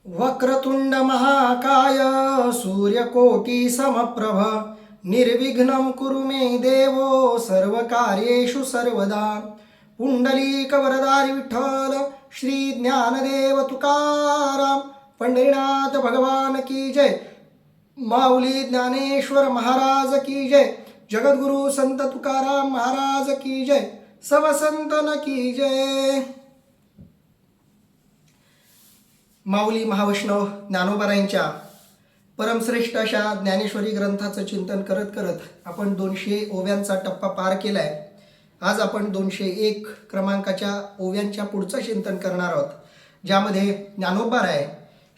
वक्रतुंड महाकाय सूर्यकोटी समप्रभ निर्विघ्नं कुरु मे देवो सर्वकार्येषु सर्वदा। पुंडलीक वरदारी विठ्ठल श्री ज्ञानदेव तुकाराम पंढरीनाथ भगवान की जय। माऊली ज्ञानेश्वर महाराज की जय। जगद्गुरु संत तुकाराम महाराज की जय। सवसंतन की जय। माऊली महावैष्णव ज्ञानोबारायांच्या परमश्रेष्ठ अशा ज्ञानेश्वरी ग्रंथाचं चिंतन करत करत आपण 200 ओव्यांचा टप्पा पार केलाय। आज आपण 201 क्रमांकाच्या ओव्यांच्या पुढचं चिंतन करणार आहोत, ज्यामध्ये ज्ञानोबाराय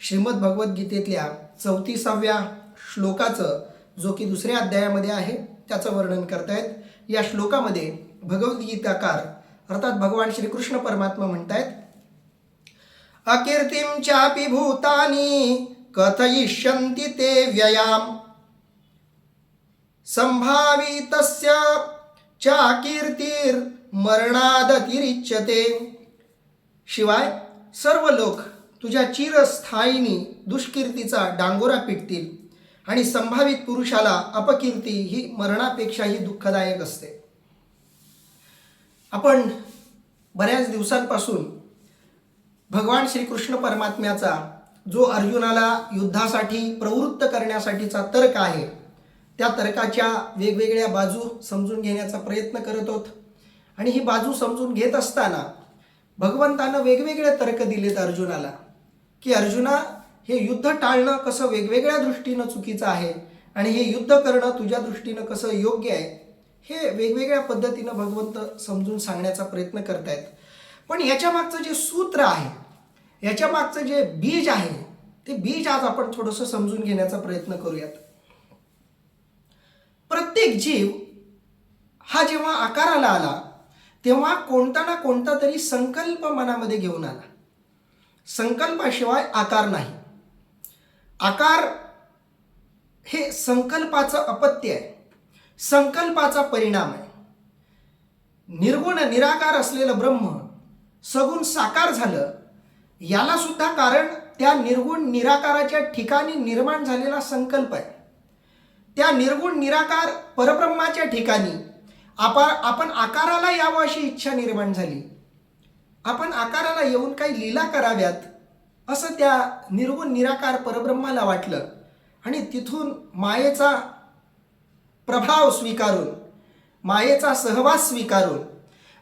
श्रीमद भगवद्गीतेतल्या 34व्या श्लोकाचं, जो की 2ऱ्या अध्यायामध्ये आहे, त्याचं वर्णन करतायत। या श्लोकामध्ये भगवद्गीताकार अर्थात भगवान श्रीकृष्ण परमात्मा म्हणतायत, अकीर्तिं चापि भूतानि कथयिष्यन्ति ते व्ययाम संभावितस्य चाकीर्तिर् मरणादतिरिच्यते। शिवाय सर्व लोक तुझ्या चिरस्थायीनी दुष्कीर्तीचा डांगोरा पिटतील आणि संभावित पुरुषाला अपकीर्ती ही मरणापेक्षाही दुःखदायक असते। आपण बऱ्याच दिवसांपासून भगवान श्रीकृष्ण परमात्म्याचा जो अर्जुनाला युद्धासाठी प्रवृत्त करण्यासाठीचा तर्क आहे, त्या तर्काच्या वेगवेगळ्या बाजू समजून घेण्याचा प्रयत्न करत आहोत। आणि ही बाजू समजून घेत असताना भगवंतानं वेगवेगळे तर्क दिलेत अर्जुनाला, की अर्जुना, हे युद्ध टाळणं कसं वेगवेगळ्या दृष्टीनं चुकीचं आहे आणि हे युद्ध करणं तुझ्या दृष्टीनं कसं योग्य आहे, हे वेगवेगळ्या पद्धतीनं भगवंत समजून सांगण्याचा प्रयत्न करतायत। पण याच्या मागचं जे सूत्र आहे, याच्या मागचं जे बीज आहे, ते बीज आज आपण थोडंसं समजून घेण्याचा प्रयत्न करूयात। प्रत्येक जीव हा जेव्हा आकाराला आला तेव्हा कोणता ना कोणता तरी संकल्प मनामध्ये घेऊन आला। संकल्पाशिवाय आकार नाही। आकार हे संकल्पाचं अपत्य आहे, संकल्पाचा परिणाम आहे। निर्गुण निराकार असलेलं ब्रह्म सगुण साकार झालं, याला सुद्धा कारण त्या निर्गुण निराकाराच्या ठिकाणी निर्माण झालेला संकल्प आहे। त्या निर्गुण निराकार परब्रह्माच्या ठिकाणी आपण आकाराला यावं अशी इच्छा निर्माण झाली। आपण आकाराला येऊन काही लीला कराव्यात असं त्या निर्गुण निराकार परब्रह्माला वाटलं आणि तिथून मायेचा प्रभाव स्वीकारून, मायेचा सहवास स्वीकारून,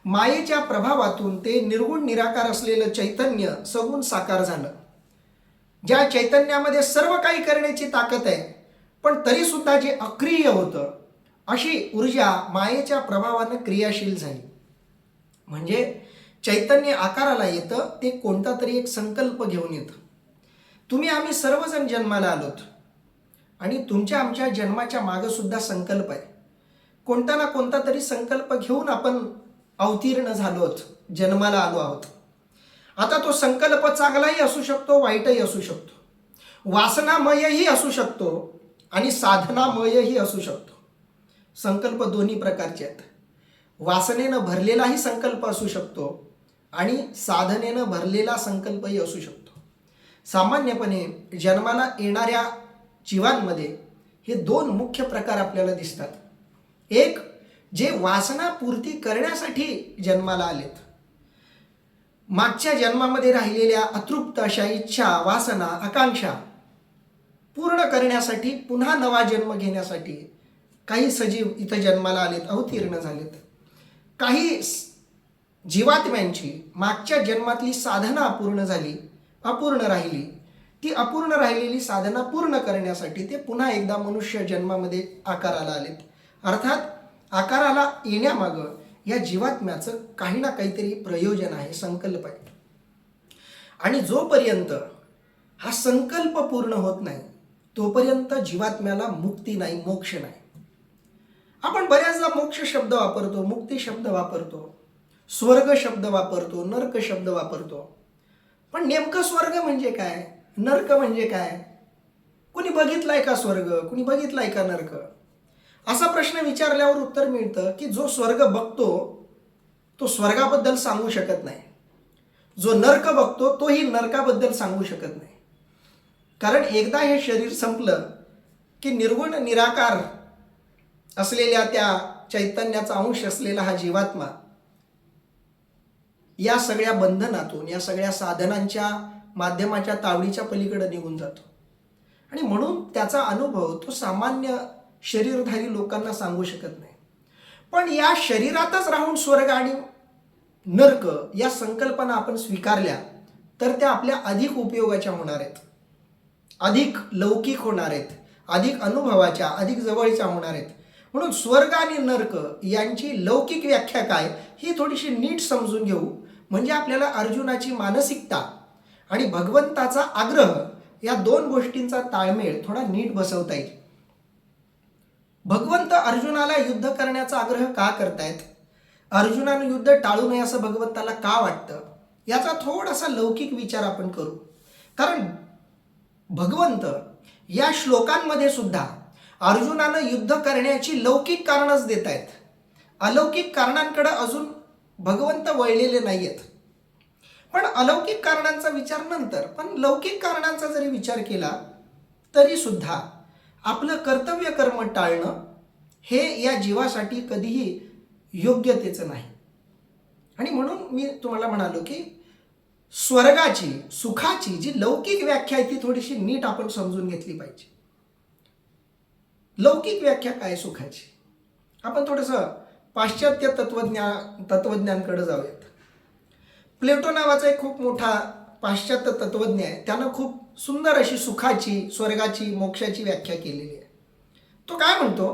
मायेच्या प्रभावातून ते निर्गुण निराकार असलेलं चैतन्य सगुण साकार झालं। ज्या चैतन्यामध्ये सर्व काही करण्याची ताकद आहे, पण तरी सुद्धा जे अक्रिय होतं, अशी ऊर्जा मायेच्या प्रभावानं क्रियाशील झाली। म्हणजे चैतन्य आकाराला येतं ते कोणता तरी एक संकल्प घेऊन येतं। तुम्ही आम्ही सर्वजण जन्माला आलोत आणि तुमच्या आमच्या जन्माच्या मागं सुद्धा संकल्प आहे। कोणता ना कोणता तरी संकल्प घेऊन आपण अवतीर्ण झालोत, जन्माला आलो आहोत। आता तो संकल्प चांगलाही असू शकतो, वाईटही असू शकतो, वासनामयही असू शकतो आणि साधनामयही असू शकतो। संकल्प दोन्ही प्रकारचे आहेत। वासनेनं भरलेलाही संकल्प असू शकतो आणि साधनेनं भरलेला संकल्पही असू शकतो। सामान्यपणे जन्माला येणाऱ्या जीवांमध्ये हे 2 मुख्य प्रकार आपल्याला दिसतात। एक, जे वासना पूर्ती करण्यासाठी जन्माला आलेत, मागच्या जन्मामध्ये राहिलेल्या अतृप्त अशा इच्छा, वासना, आकांक्षा पूर्ण करण्यासाठी पुन्हा नवा जन्म घेण्यासाठी काही सजीव इथं जन्माला आलेत, अवतीर्ण झालेत। काही जीवात्म्यांची मागच्या जन्मातली साधना अपूर्ण झाली, अपूर्ण राहिली, ती अपूर्ण राहिलेली साधना पूर्ण करण्यासाठी ते पुन्हा एकदा मनुष्य जन्मामध्ये आकाराला आलेत। अर्थात आकाराला येण्यामागं या जीवात्म्याचं काही ना काहीतरी प्रयोजन आहे, संकल्प आहे। आणि जोपर्यंत हा संकल्प पूर्ण होत नाही तोपर्यंत जीवात्म्याला मुक्ती नाही, मोक्ष नाही। आपण बऱ्याचदा मोक्ष शब्द वापरतो, मुक्ती शब्द वापरतो, स्वर्ग शब्द वापरतो, नरक शब्द वापरतो। पण नेमकं स्वर्ग म्हणजे काय, नरक म्हणजे काय? कुणी बघितलाय का स्वर्ग, कुणी बघितलाय का नरक? असा प्रश्न विचारल्यावर उत्तर मिळतं की जो स्वर्ग बघतो तो स्वर्गाबद्दल सांगू शकत नाही, जो नरक बघतो तोही नरकाबद्दल सांगू शकत नाही। कारण एकदा हे शरीर संपलं की निर्गुण निराकार असलेल्या त्या चैतन्याचा अंश असलेला हा जीवात्मा या सगळ्या बंधनातून, या सगळ्या साधनांच्या माध्यमाच्या तावडीच्या पलीकडे निघून जातो. आणि म्हणून त्याचा अनुभव तो सामान्य शरीरधारी लोकांना सांगू शकत नाही. पण या शरीरातच राहून स्वर्ग आणि नरक या संकल्पना आपण स्वीकारल्या तर त्या आपल्या अधिक उपयोगाच्या होणार आहेत, अधिक लौकिक होणार आहेत, अधिक अनुभवाच्या, अधिक जवळच्या होणार आहेत. म्हणून स्वर्ग आणि नरक यांची लौकिक व्याख्या काय ही थोडीशी नीट समजून घेऊ, म्हणजे आपल्याला अर्जुनाची मानसिकता आणि भगवंताचा आग्रह या दोन गोष्टींचा ताळमेळ थोडा नीट बसवता येईल. भगवंत अर्जुनाला युद्ध करण्याचा आग्रह का करतायत, अर्जुनानं युद्ध टाळू नये असं भगवंताला का वाटतं, याचा थोडासा लौकिक विचार आपण करू. कारण भगवंत या श्लोकांमध्ये सुद्धा अर्जुनानं युद्ध करण्याची लौकिक कारणच देत आहेत. अलौकिक कारणांकडे अजून भगवंत वळलेले नाही आहेत. पण अलौकिक कारणांचा विचार नंतर, पण लौकिक कारणांचा जरी विचार केला तरी सुद्धा आपलं कर्तव्य कर्म टाळणं हे या जीवासाठी कधीही योग्यतेचं नाही. आणि म्हणून मी तुम्हाला म्हणालो की स्वर्गाची, सुखाची जी लौकिक व्याख्या आहे ती थोडीशी नीट आपण समजून घेतली पाहिजे. लौकिक व्याख्या काय सुखाची? आपण थोडंसं पाश्चात्य तत्वज्ञांकडे जाऊयात. प्लेटो नावाचा एक खूप मोठा पाश्चात्य तत्वज्ञ आहे. त्यानं खूप सुंदर अशी सुखाची, स्वर्गाची, मोक्षाची व्याख्या केलेली आहे. तो काय म्हणतो,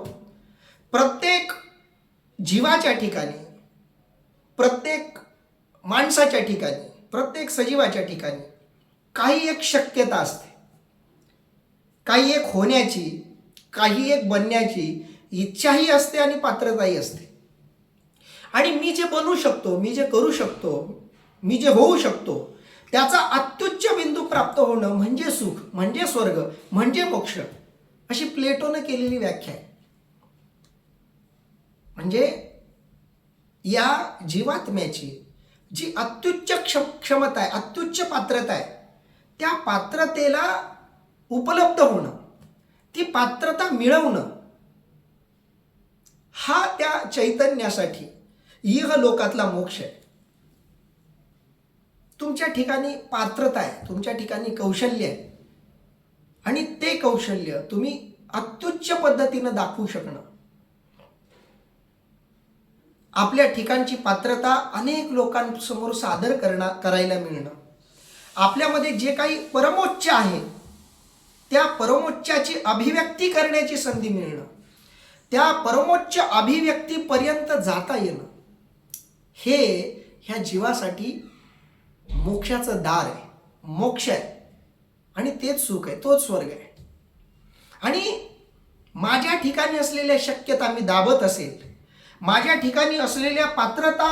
प्रत्येक जीवाच्या ठिकाणी, प्रत्येक माणसाच्या ठिकाणी, प्रत्येक सजीवाच्या ठिकाणी काही एक शक्यता असते, काही एक होण्याची, काही एक बनण्याची इच्छाही असते आणि पात्रताही असते. आणि मी जे बनू शकतो, मी जे करू शकतो, मी जे होऊ शकतो त्याचा अत्युच्च बिंदू प्राप्त होणं म्हणजे सुख, म्हणजे स्वर्ग, म्हणजे मोक्ष, अशी प्लेटोनं केलेली व्याख्या आहे. म्हणजे या जीवात्म्याची जी अत्युच्च क्षमता आहे, अत्युच्च पात्रता आहे, त्या पात्रतेला उपलब्ध होणं, ती पात्रता मिळवणं, हा त्या चैतन्यासाठी इहलोकातला मोक्ष आहे. तुमच्या ठिकाणी पात्रता आहे, तुमच्या ठिकाणी कौशल्य आहे, आणि ते कौशल्य तुम्ही अत्युच्च पद्धतीनं दाखवू शकणं, आपल्या ठिकाणची पात्रता अनेक लोकांसमोर सादर करायला मिळणं, आपल्यामध्ये जे काही परमोच्च आहे त्या परमोच्चाची अभिव्यक्ती करण्याची संधी मिळणं, त्या परमोच्च अभिव्यक्तीपर्यंत जाता येणं, हे ह्या जीवासाठी मोक्षाचं दार आहे, मोक्ष आहे. आणि तेच सुख आहे, तोच स्वर्ग आहे. आणि माझ्या ठिकाणी असलेल्या शक्यता मी दाबत असेल, माझ्या ठिकाणी असलेल्या पात्रता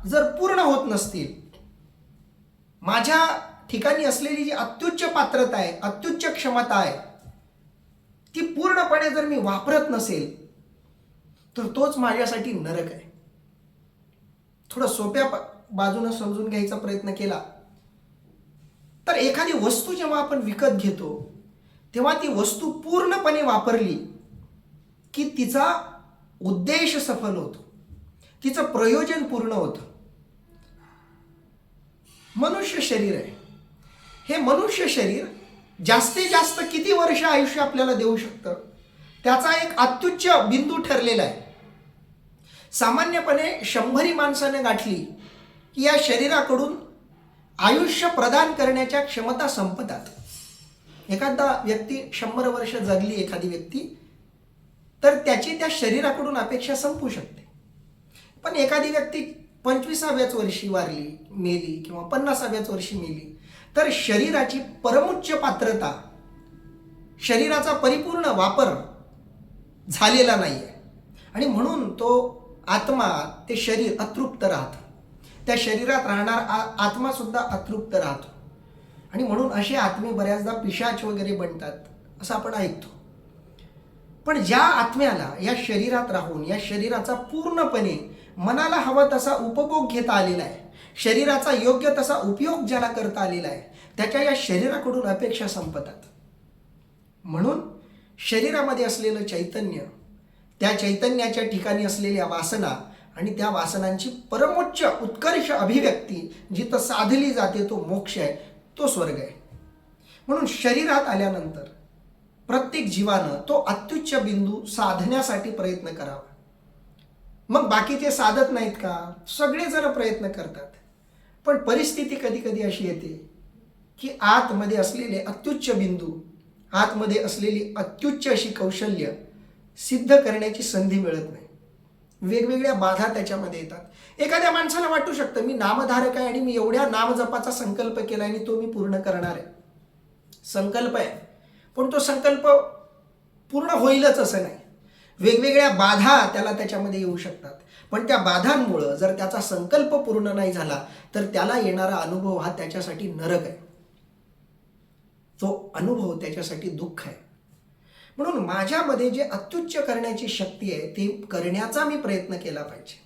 जर पूर्ण होत नसतील, माझ्या ठिकाणी असलेली जी अत्युच्च पात्रता आहे, अत्युच्च क्षमता आहे, ती पूर्णपणे जर मी वापरत नसेल तर तोच माझ्यासाठी नरक आहे. थोडं सोप्या बाजूनं समजून घ्यायचा प्रयत्न केला तर एखादी वस्तू जेव्हा आपण विकत घेतो तेव्हा ती वस्तू पूर्णपणे वापरली की तिचा उद्देश सफल होतो, तिचं प्रयोजन पूर्ण होतं. मनुष्य शरीर आहे, हे मनुष्य शरीर जास्तीत जास्त किती वर्ष आयुष्य आपल्याला देऊ शकतं त्याचा एक अत्युच्च बिंदू ठरलेला आहे. सामान्यपणे 100 माणसाने गाठली की या शरीराकडून आयुष्य प्रदान करण्याच्या क्षमता संपतात. एखादा व्यक्ती 100 वर्ष जगली, एखादी व्यक्ती, तर त्याची त्या शरीराकडून अपेक्षा संपू शकते. पण एखादी व्यक्ती 25व्याच वर्षी वारली, मेली, किंवा 50व्याच वर्षी मेली, तर शरीराची परमोच्च पात्रता, शरीराचा परिपूर्ण वापर झालेला नाही आहे. आणि म्हणून तो आत्मा, ते शरीर अतृप्त राहतं, त्या शरीरात राहणार आत्मा सुद्धा अतृप्त राहतो. आणि म्हणून असे आत्मे बऱ्याचदा पिशाच वगैरे बनतात असं आपण ऐकतो. पण ज्या आत्म्याला या शरीरात राहून या शरीराचा पूर्णपणे मनाला हवा तसा उपभोग घेता आलेला आहे, शरीराचा योग्य तसा उपयोग ज्याला करता आलेला आहे, त्याच्या या शरीराकडून अपेक्षा संपतात. म्हणून शरीरामध्ये असलेलं चैतन्य, त्या चैतन्याच्या ठिकाणी असलेल्या वासना आणि त्या वासनांची परमोच्च उत्कर्ष अभिव्यक्ती जिथं साधली जाते तो मोक्ष आहे, तो स्वर्ग आहे. म्हणून शरीरात आल्यानंतर प्रत्येक जीवानं तो अत्युच्च बिंदू साधण्यासाठी प्रयत्न करावा. मग बाकीचे साधत नाहीत का? सगळेजण प्रयत्न करतात, पण परिस्थिती कधी कधी अशी येते की आतमध्ये असलेले अत्युच्च बिंदू, आतमध्ये असलेली अत्युच्च अशी कौशल्य सिद्ध करण्याची संधी मिळत नाही. वेगवेगळ्या बाधा त्याच्यामध्ये येतात. एखाद्या माणसाला वाटू शकतं मी नामधारक आहे आणि मी एवढ्या नामजपाचा संकल्प केला आणि तो मी पूर्ण करणार आहे. संकल्प आहे, पण तो संकल्प पूर्ण होईलच असं नाही. वेगवेगळ्या बाधा त्याला त्याच्यामध्ये येऊ शकतात, पण त्या बाधांमुळं जर त्याचा संकल्प पूर्ण नाही झाला तर त्याला येणारा अनुभव हा त्याच्यासाठी नरक आहे. तो अनुभव त्याच्यासाठी दुःख आहे. म्हणून माझ्यामध्ये जे अत्युच्च करण्याची शक्ती आहे ते करण्याचा मी प्रयत्न केला पाहिजे,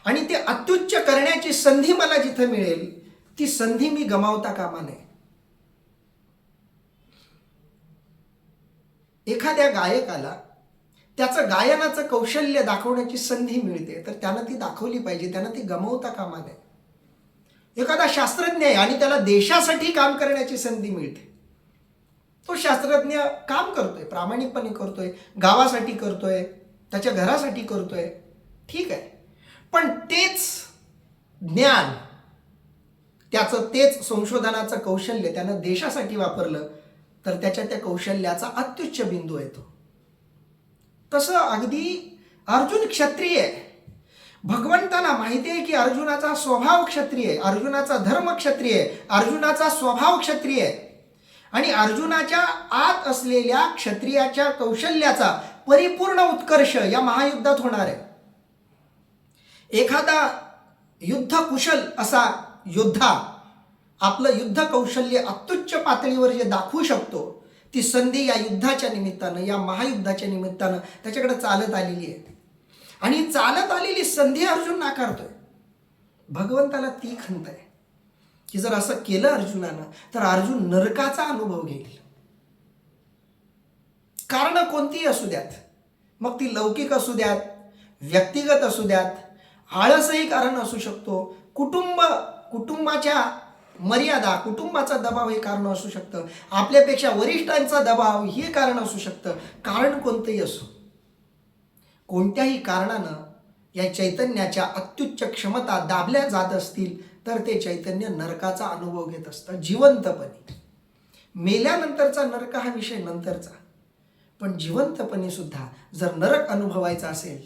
आणि ते अत्युच्च करण्याची संधी मला जिथं मिळेल ती संधी मी गमावता कामा नये. एखाद्या गायकाला त्याचं गायनाचं कौशल्य दाखवण्याची संधी मिळते तर त्यानं ती दाखवली पाहिजे, त्यानं ती गमावता कामा नये. एखादा शास्त्रज्ञ आहे आणि त्याला देशासाठी काम करण्याची संधी मिळते, तो शास्त्रज्ञ काम करतोय, प्रामाणिकपणे करतोय, गावासाठी करतोय, त्याच्या घरासाठी करतोय, ठीक आहे. पण तेच ज्ञान, त्याचं तेच संशोधनाचं कौशल्य त्यानं देशासाठी वापरलं तर त्याच्या त्या कौशल्याचा अत्युच्च बिंदू येतो. तसं अगदी अर्जुन क्षत्रिय आहे. भगवंताला माहिती आहे की अर्जुनाचा स्वभाव क्षत्रिय आहे, अर्जुनाचा धर्म क्षत्रिय आहे, अर्जुनाचा स्वभाव क्षत्रिय आहे, आणि अर्जुनाच्या आत असलेल्या क्षत्रियाच्या कौशल्याचा परिपूर्ण उत्कर्ष या महायुद्धात होणार आहे. एखादा युद्ध कुशल असा योद्धा आपलं युद्ध कौशल्य अत्युच्च पातळीवर जे दाखवू शकतो ती संधी या युद्धाच्या निमित्तानं, या महायुद्धाच्या निमित्तानं त्याच्याकडे चालत आलेली आहे, आणि चालत आलेली संधी अर्जुन नाकारतोय. भगवंताला ती खंत आहे की जर असं केलं अर्जुनानं तर अर्जुन नरकाचा अनुभव घेईल. कारण कोणतीही असू द्यात, मग ती लौकिक असू द्यात, व्यक्तिगत असू द्यात, आळसही कारण असू शकतो, कुटुंबाच्या मर्यादा, कुटुंबाचा दबाव हे कारण असू शकतं, आपल्यापेक्षा वरिष्ठांचा दबाव हे कारण असू शकतं. कारण कोणतंही असो, कोणत्याही कारणानं या चैतन्याच्या अत्युच्च क्षमता दाबल्या जात असतील तर ते चैतन्य नरकाचा अनुभव घेत असतं जिवंतपणे. मेल्यानंतरचा नरक हा विषय नंतरचा, पण जिवंतपणे सुद्धा जर नरक अनुभवायचा असेल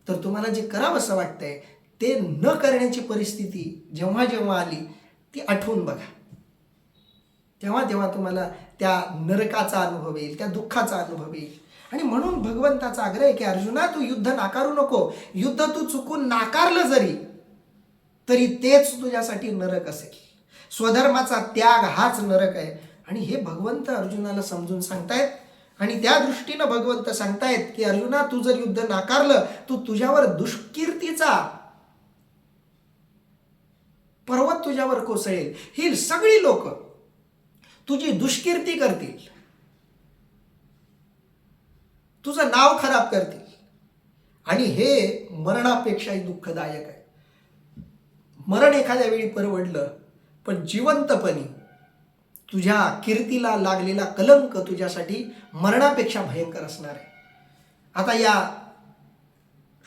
तर तुम्हाला जे करावंसं वाटतंय ते न करण्याची परिस्थिती जेव्हा जेव्हा आली ती आठवून बघा. तेव्हा तेव्हा तुम्हाला त्या नरकाचा अनुभव येईल, त्या दुःखाचा अनुभव येईल. आणि म्हणून भगवंताचा आग्रह आहे की अर्जुना तू युद्ध नाकारू नको. युद्ध तू चुकून नाकारलं जरी तरी तेच तुझ्यासाठी नरक असेल. स्वधर्माचा त्याग हाच नरक आहे. आणि हे भगवंत अर्जुनाला समजून सांगतायत, आणि त्या दृष्टीनं भगवंत सांगतायत की अर्जुना तू जर युद्ध नाकारलं तुझ्यावर दुष्कीर्तीचा पर्वत तुझ्यावर कोसळेल. ही सगळी लोक तुझी दुष्कीर्ती करतील, तुझं नाव खराब करतील, आणि हे मरणापेक्षाही दुःखदायक आहे. मरण एखाद्या वेळी परवडलं, पण जिवंतपणी तुझ्या कीर्तीला लागलेला कलंक तुझ्यासाठी मरणापेक्षा भयंकर असणार आहे. आता या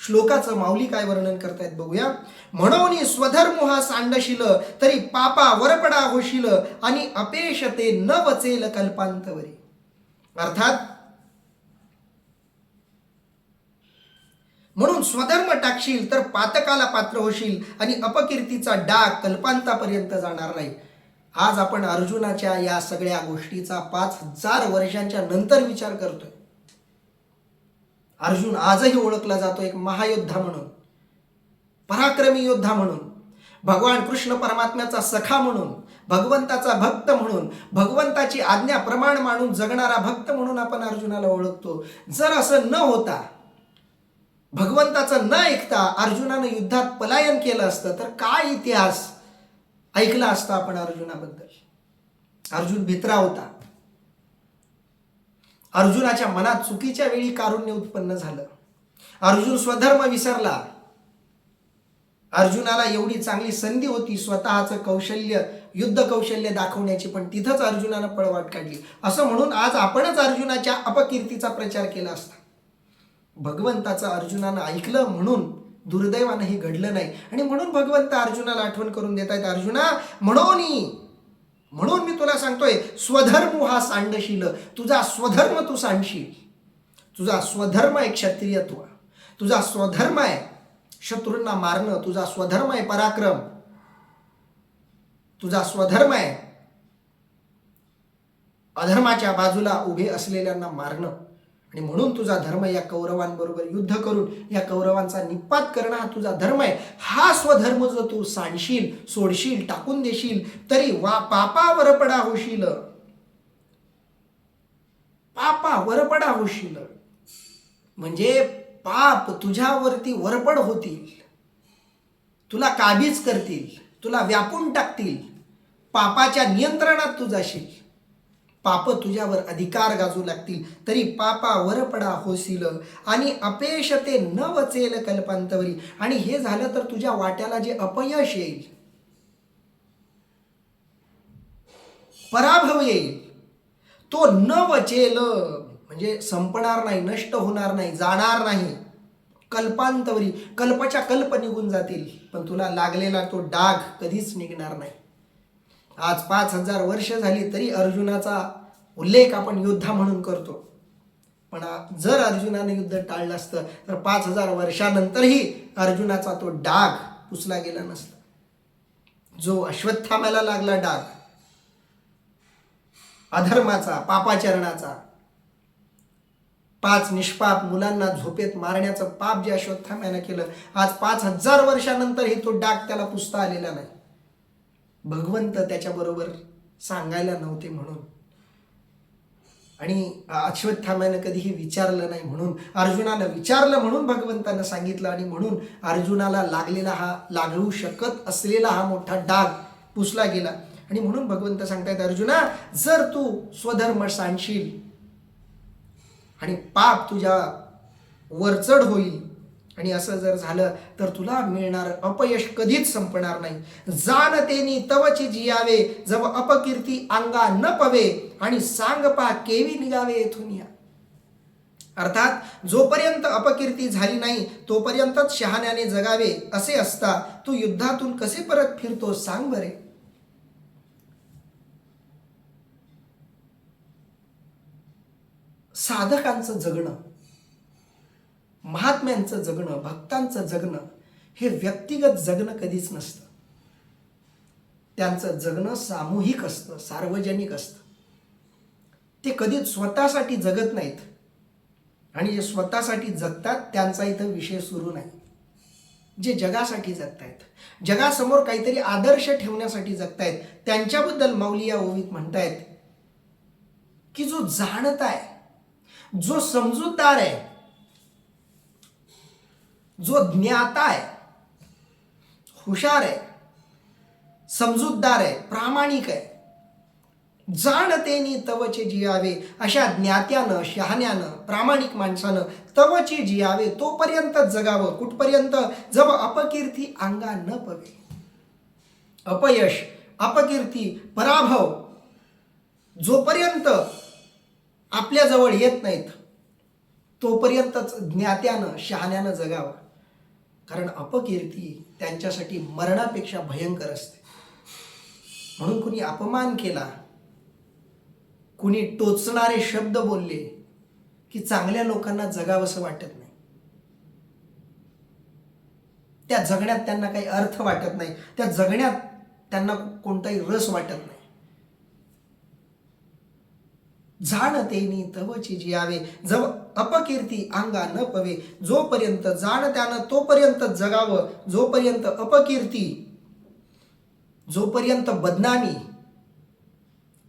श्लोकाचं माऊली काय वर्णन करतायत बघूया. म्हणून स्वधर्म हा सांडशील तरी पापा वरपडा होशील, आणि अपेश ते न वचेल कल्पांतवरी. अर्थात म्हणून स्वधर्म टाकशील तर पातकाला पात्र होशील, आणि अपकीर्तीचा डाग कल्पांतापर्यंत जाणार नाही. आज आपण अर्जुनाच्या या सगळ्या गोष्टीचा 5000 वर्षांच्या नंतर विचार करतोय. अर्जुन आजही ओळखला जातो एक महायोद्धा म्हणून, पराक्रमी योद्धा म्हणून, भगवान कृष्ण परमात्म्याचा सखा म्हणून, भगवंताचा भक्त म्हणून, भगवंताची आज्ञा प्रमाण मानून जगणारा भक्त म्हणून आपण अर्जुनाला ओळखतो. जर असं न होता, भगवंताचं न ऐकता अर्जुनानं युद्धात पलायन केलं असतं तर काय इतिहास ऐकला असता आपण अर्जुनाबद्दल. अर्जुन भित्रा होता, अर्जुनाच्या मनात चुकीच्या वेळी कारुण्य उत्पन्न झालं. अर्जुन स्वधर्म विसरला. अर्जुनाला एवढी चांगली संधी होती स्वतःचं कौशल्य, युद्ध कौशल्य दाखवण्याची, पण तिथंच अर्जुनानं पळवाट काढली. असं म्हणून आज आपणच अर्जुनाच्या अपकीर्तीचा प्रचार केला असता. भगवंताचं अर्जुनानं ऐकलं म्हणून दुर्दैवानं हे घडलं नाही. आणि म्हणून भगवंत अर्जुनाला आठवण करून देत आहेत, अर्जुना म्हणून मी तुला सांगतोय, स्वधर्म हा सांडशील. तुझा स्वधर्म तू सांडशील. तुझा स्वधर्म आहे क्षत्रियत्व, तुझा स्वधर्म आहे शत्रूंना मारणं, तुझा स्वधर्म आहे पराक्रम, तुझा स्वधर्म आहे अधर्माच्या बाजूला उभे असलेल्यांना मारणं. आणि म्हणून तुझा धर्म या कौरवांबरोबर युद्ध करून या कौरवांचा निपात करणं हा तुझा धर्म आहे. हा स्वधर्म जो तू सांडशील, सोडशील, टाकून देशील, तरी पापावर पडा होशील. पापावर पडा होशील म्हणजे पाप तुझ्यावरती वरपड होतील, तुला काबीज करतील, तुला व्यापून टाकतील, पापाच्या नियंत्रणात तू जाशील, पाप तुझ्यावर अधिकार गाजू लागतील, तरी पापावर पडा होशील. आणि अपयश ते न वचेल कल्पांतवरी. आणि हे झालं तर तुझ्या वाट्याला जे अपयश येईल, पराभव येईल, तो न वचेल म्हणजे संपणार नाही, नष्ट होणार नाही, जाणार नाही. कल्पांतवरी, कल्पाच्या कल्प निघून जातील, पण तुला लागलेला तो डाग कधीच निघणार नाही. आज 5000 वर्ष झाली तरी अर्जुनाचा उल्लेख आपण योद्धा म्हणून करतो. पण जर अर्जुनाने युद्ध टाळलं असतं तर 5000 वर्षानंतरही अर्जुनाचा तो डाग पुसला गेला नसता. जो अश्वत्थाम्याला लागला डाग अधर्माचा, पापाचरणाचा, 5 निष्पाप मुलांना झोपेत मारण्याचं पाप जे अश्वत्थाम्यानं केलं, आज 5000 वर्षानंतरही तो डाग त्याला पुसता आलेला नाही. भगवंत त्याच्याबरोबर सांगायला नव्हते म्हणून, आणि अश्वत्थाम्यानं कधीही विचारलं नाही म्हणून, अर्जुनानं विचारलं म्हणून भगवंतानं सांगितलं. आणि म्हणून अर्जुनाला लागू शकत असलेला हा मोठा डाग पुसला गेला. आणि म्हणून भगवंत सांगतायत, अर्जुना जर तू स्वधर्म सांडशील आणि पाप तुझ्या वरचढ होईल, आणि असं जर झालं तर तुला मिळणार अपयश कधीच संपणार नाही. जाण तेनी तवची जियावे, जव अपकीर्ती अंगा न पवे, आणि सांग पा केवी निघावे येथून या. अर्थात जोपर्यंत अपकीर्ती झाली नाही तोपर्यंतच शहाण्याने जगावे असे असता तू युद्धातून कसे परत फिरतो सांग बरे. साधकांचं जगणं, महात्म्यांचं जगणं, भक्तांचं जगणं हे व्यक्तिगत जगणं कधीच नसतं. त्यांचं जगणं सामूहिक असतं, सार्वजनिक असतं. ते कधीच स्वतःसाठी जगत नाहीत, आणि जे स्वतःसाठी जगतात त्यांचा इथं विषय सुरू नाही. जे जगासाठी जगतायत, जगासमोर काहीतरी आदर्श ठेवण्यासाठी जगतायत, त्यांच्याबद्दल माऊली या ओवीत म्हणतायत की जो जाणत आहे, जो समजूतदार आहे, जो ज्ञाता आहे, हुशार आहे, समजूतदार आहे, प्रामाणिक आहे, जाणतेनी तवचे जियावे, अशा ज्ञात्यानं, शहाण्यानं, प्रामाणिक माणसानं तवचे जियावे, तोपर्यंत जगावं. कुठपर्यंत? जब अपकीर्ती अंगा न पवे. अपयश, अपकीर्ती, पराभव जोपर्यंत आपल्याजवळ येत नाहीत तोपर्यंतच ज्ञात्यानं, शहाण्यानं जगावं. कारण अपकीर्ती त्यांच्यासाठी मरणापेक्षा भयंकर असते. म्हणून कुणी अपमान केला, कुणी टोचणारे शब्द बोलले की चांगल्या लोकांना जगावंसं वाटत नाही. त्या जगण्यात त्यांना काही अर्थ वाटत नाही, त्या जगण्यात त्यांना कोणताही रस वाटत नाही. जाणतेनी तवची जियावे, जव अपकीर्ती अंगा न पवे. जोपर्यंत जाणत्यानं तोपर्यंत जगावं, जोपर्यंत अपकीर्ती, जोपर्यंत बदनामी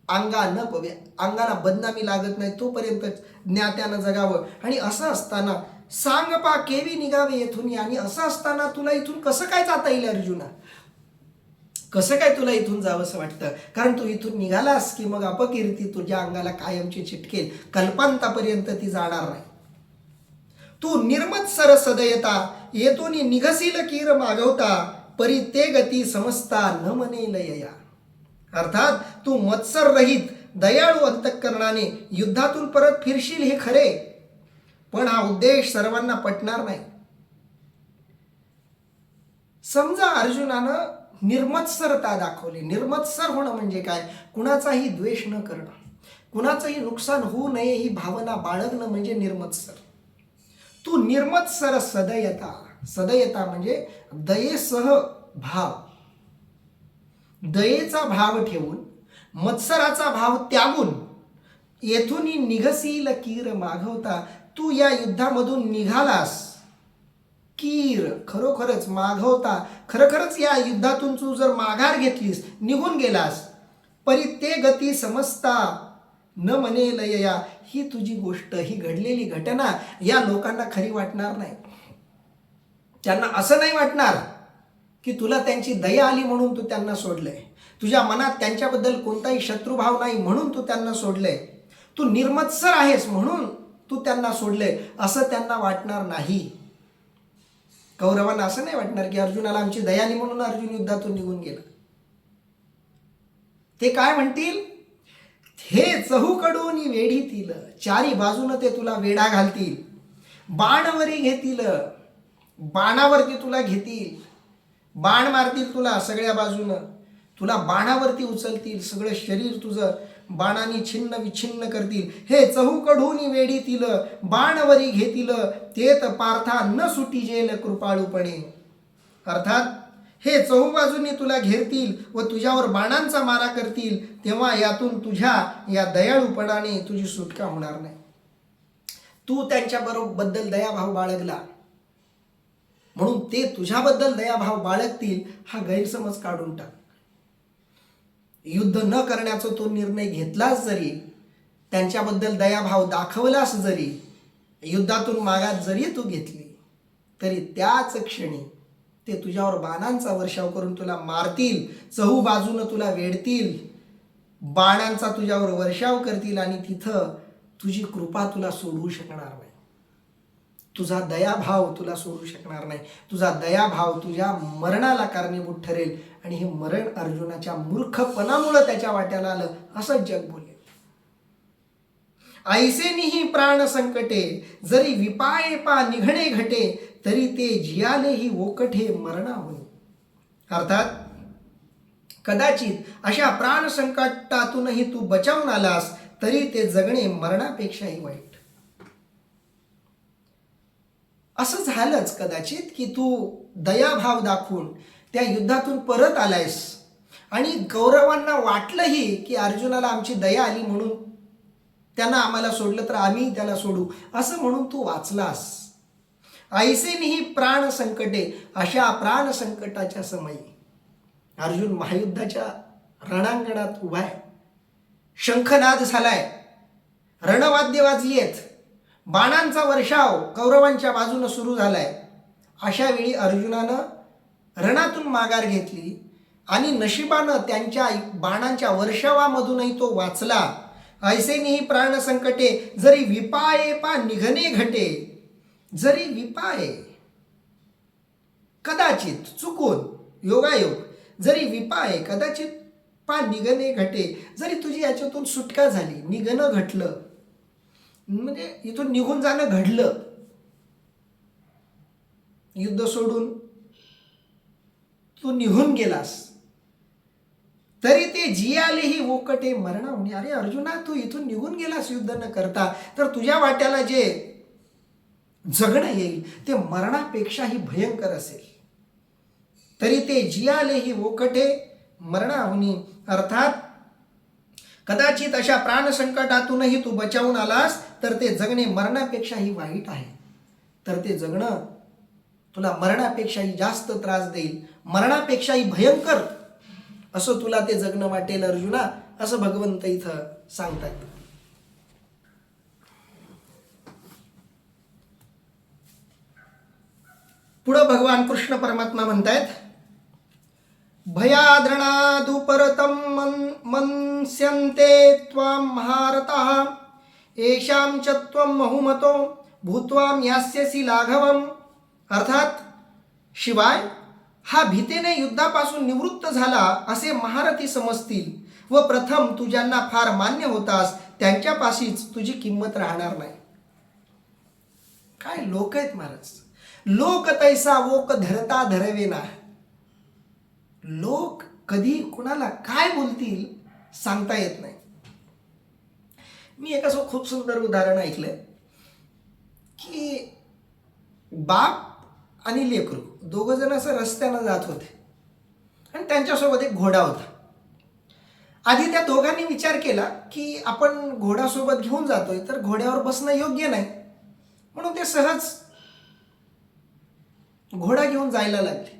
अंगा न पवे, अंगाला बदनामी लागत नाही तोपर्यंत ज्ञात्यानं जगावं. आणि असं असताना सांग पा केवी निघावे येथून. आणि असं असताना तुला इथून कसं काय जाता येईल अर्जुना? कसं काय तुला इथून जावंसं वाटतं? कारण तू इथून निघालास की मग अपकीर्ती तुझ्या अंगाला कायमची चिटकेल, कल्पांतापर्यंत ती जाणार नाही. तू निर्मत्सर सदयता, येतून निघसील कीर मागवता, परी ते गती समजता न म्हणेल यया. अर्थात तू मत्सर रहित दयाळू अंतःकरणाने युद्धातून परत फिरशील हे खरे, पण हा उद्देश सर्वांना पटणार नाही. समजा अर्जुनानं निर्मत्सरता दाखवली. निर्मत्सर होणं म्हणजे काय? कुणाचाही द्वेष न करणं, कुणाचंही नुकसान होऊ नये ही भावना बाळगणं म्हणजे निर्मत्सर. तू निर्मत्सर सदयता. सदयता म्हणजे दयेसह भाव, दयेचा भाव ठेवून, मत्सराचा भाव त्यागून, येथून निघसील कीर मागवता. तू या युद्धामधून निघालास, कीर खरोखरच मागवता, खरोखरच या युद्धातून तू जर माघार घेतलीस, निघून गेलास, परी ते गती समजता न म्हणेल यया. ही तुझी गोष्ट, ही घडलेली घटना या लोकांना खरी वाटणार नाही. त्यांना असं नाही वाटणार की तुला त्यांची दया आली म्हणून तू त्यांना सोडलंय, तुझ्या मनात त्यांच्याबद्दल कोणताही शत्रुभाव नाही म्हणून तू त्यांना सोडलंय, तू निर्मत्सर आहेस म्हणून तू त्यांना सोडलंय, असं त्यांना वाटणार नाही. कौरवांना असं नाही वाटणार की अर्जुनाला आमची दया आली म्हणून अर्जुन युद्धातून निघून गेला. ते काय म्हणतील? हे चहूकडून वेढीतील, चारी बाजूनं ते तुला वेढा घालतील, बाणवरी घेतील, बाणावरती तुला घेतील, बाण मारतील तुला सगळ्या बाजूनं, तुला बाणावरती उचलतील, सगळं शरीर तुझं बाणाने छिन्न विछिन्न करतील. हे चहूकडून वेढीतील, बाणवरी घेतील, तेत पार्था न सुटिजेल कृपाळूपणे. अर्थात हे चहूबाजूंनी तुला घेरतील व तुझ्यावर बाणांचा मारा करतील, तेव्हा यातून तुझ्या या दयाळूपणाने तुझी सुटका होणार नाही. तू त्यांच्याबद्दल दयाभाव बाळगला म्हणून ते तुझ्याबद्दल दयाभाव बाळगतील, हा गैरसमज काढून टाक. युद्ध न करण्याचा तो निर्णय घेतलास जरी, त्यांच्याबद्दल दयाभाव दाखवलास जरी, युद्धातून मागात जरी तू घेतली, तरी त्याच क्षणी ते तुझ्यावर बाणांचा वर्षाव करून तुला मारतील, चहू बाजूनं तुला वेढतील, बाणांचा तुझ्यावर वर्षाव करतील आणि तिथं तुझी कृपा तुला सोडवू शकणार नाही, तुझा दयाभाव तुला सोडू शकणार नाही. तुझा दयाभाव तुझ्या मरणाला कारणीभूत ठरेल आणि हे मरण अर्जुनाच्या मूर्खपणामुळे त्याच्या वाट्याला आलं, असं जग बोलेल. ऐसेनिही प्राण संकटे, जरी विपाये पा निघणे घटे, तरी ते जियालेही ओकठे मरणाहून. अर्थात कदाचित अशा प्राण संकटातूनही तू बचावून आलास, तरी ते जगणे मरणापेक्षाही वाईट. असं झालंच कदाचित की तू दयाभाव दाखवून त्या युद्धातून परत आलायस आणि कौरवांना वाटलंही की अर्जुनाला आमची दया आली म्हणून त्यांना आम्हाला सोडलं तर आम्ही त्याला सोडू, असं म्हणून तू वाचलास. ऐसेनिही प्राण संकटे, अशा प्राण संकटाच्या समयी अर्जुन महायुद्धाच्या रणांगणात उभा आहे, शंखनाद झालाय, रणवाद्य वाजली आहेत, बाणांचा वर्षाव कौरवांच्या बाजूनं सुरू झालाय. अशा वेळी अर्जुनानं रणातून माघार घेतली आणि नशिबानं त्यांच्या बाणांच्या वर्षावामधूनही तो वाचला. ऐसेनिही प्राण संकटे, जरी विपाये पा निघणे घटे. जरी विपाये, कदाचित चुकून, योगायोग, जरी विपाये कदाचित पा निघणे घटे, जरी तुझी याच्यातून सुटका झाली, निघणं घटलं म्हणजे इथून निघून जाणं घडलं, युद्ध सोडून तू निघून गेलास, तरी ते जियालेही ओकटे मरणाहून. अरे अर्जुना, तू इथून निघून गेलास युद्ध न करता, तर तुझ्या वाट्याला जे जगणं येईल ते मरणापेक्षाही भयंकर असेल. तरी ते जियालेही ओकटे मरणाहून. अर्थात कदाचित अशा प्राणसंकटातूनही तू बचावून आलास, तर ते जगणे मरणापेक्षाही वाईट आहे. तर ते जगणं तुला मरणापेक्षाही जास्त त्रास देईल, मरणापेक्षाही भयंकर असं तुला ते जगणं वाटेल अर्जुना, असं भगवंत इथं सांगतात. पुढं भगवान कृष्ण परमात्मा म्हणतायत, भयाद्रणादुपरतं मन्स्यन्ते त्वां महारथः येषां च त्वं बहुमतो भूत्वा यास्यसि लाघवम्. अर्थात शिवाय हा भीतीने युद्धापासून निवृत्त झाला असे महारथी समजतील व प्रथम तू ज्यांना फार मान्य होतास त्यांच्यापाशीच तुझी किंमत राहणार नाही. काय लोक आहेत महाराज. लोक तैसा वोक धरता धरवेना. लोक कधी कुणाला काय बोलतील सांगता येत नाही. मी एक असं खूप सुंदर उदाहरण ऐकलंय की बाप आणि लेकरू दोघं जण असं रस्त्यानं जात होते आणि त्यांच्यासोबत एक घोडा होता. आधी त्या दोघांनी विचार केला की आपण घोड्यासोबत घेऊन जातोय तर घोड्यावर बसणं योग्य नाही, म्हणून ते सहज घोडा घेऊन जायला लागले.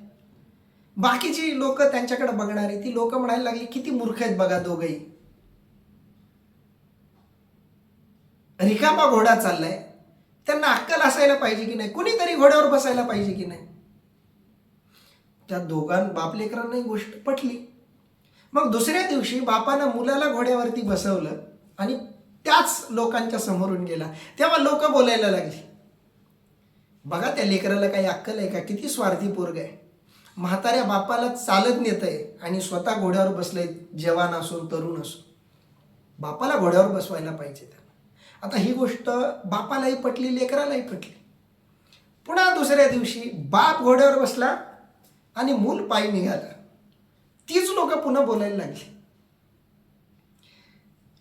बाकीची लोक त्यांच्याकडे बघणारी ती लोक म्हणायला लागली किती मूर्ख आहेत बघा दोघही. रिकामा घोडा चाललाय, त्यांना अक्कल असायला पाहिजे की नाही, कुणीतरी घोड्यावर बसायला पाहिजे की नाही. त्या बाप लेकरांना ही गोष्ट पटली. मग दुसऱ्या दिवशी बापानं मुलाला घोड्यावरती बसवलं आणि त्याच लोकांच्या समोरून गेला. तेव्हा लोक बोलायला लागली, बघा त्या लेकराला काही अक्कल आहे का, किती स्वार्थी पोरग आहे. म्हाताऱ्या बापाला चालत नेतंय आणि स्वतः घोड्यावर बसलंय, जवान असो तरुण असो. बापाला घोड्यावर बसवायला पाहिजे त्याला. आता ही गोष्ट बापालाही पटली, लेकरालाही पटली. पुन्हा दुसऱ्या दिवशी बाप घोड्यावर बसला आणि मूल पायी निघाला. तीच लोक पुन्हा बोलायला लागली,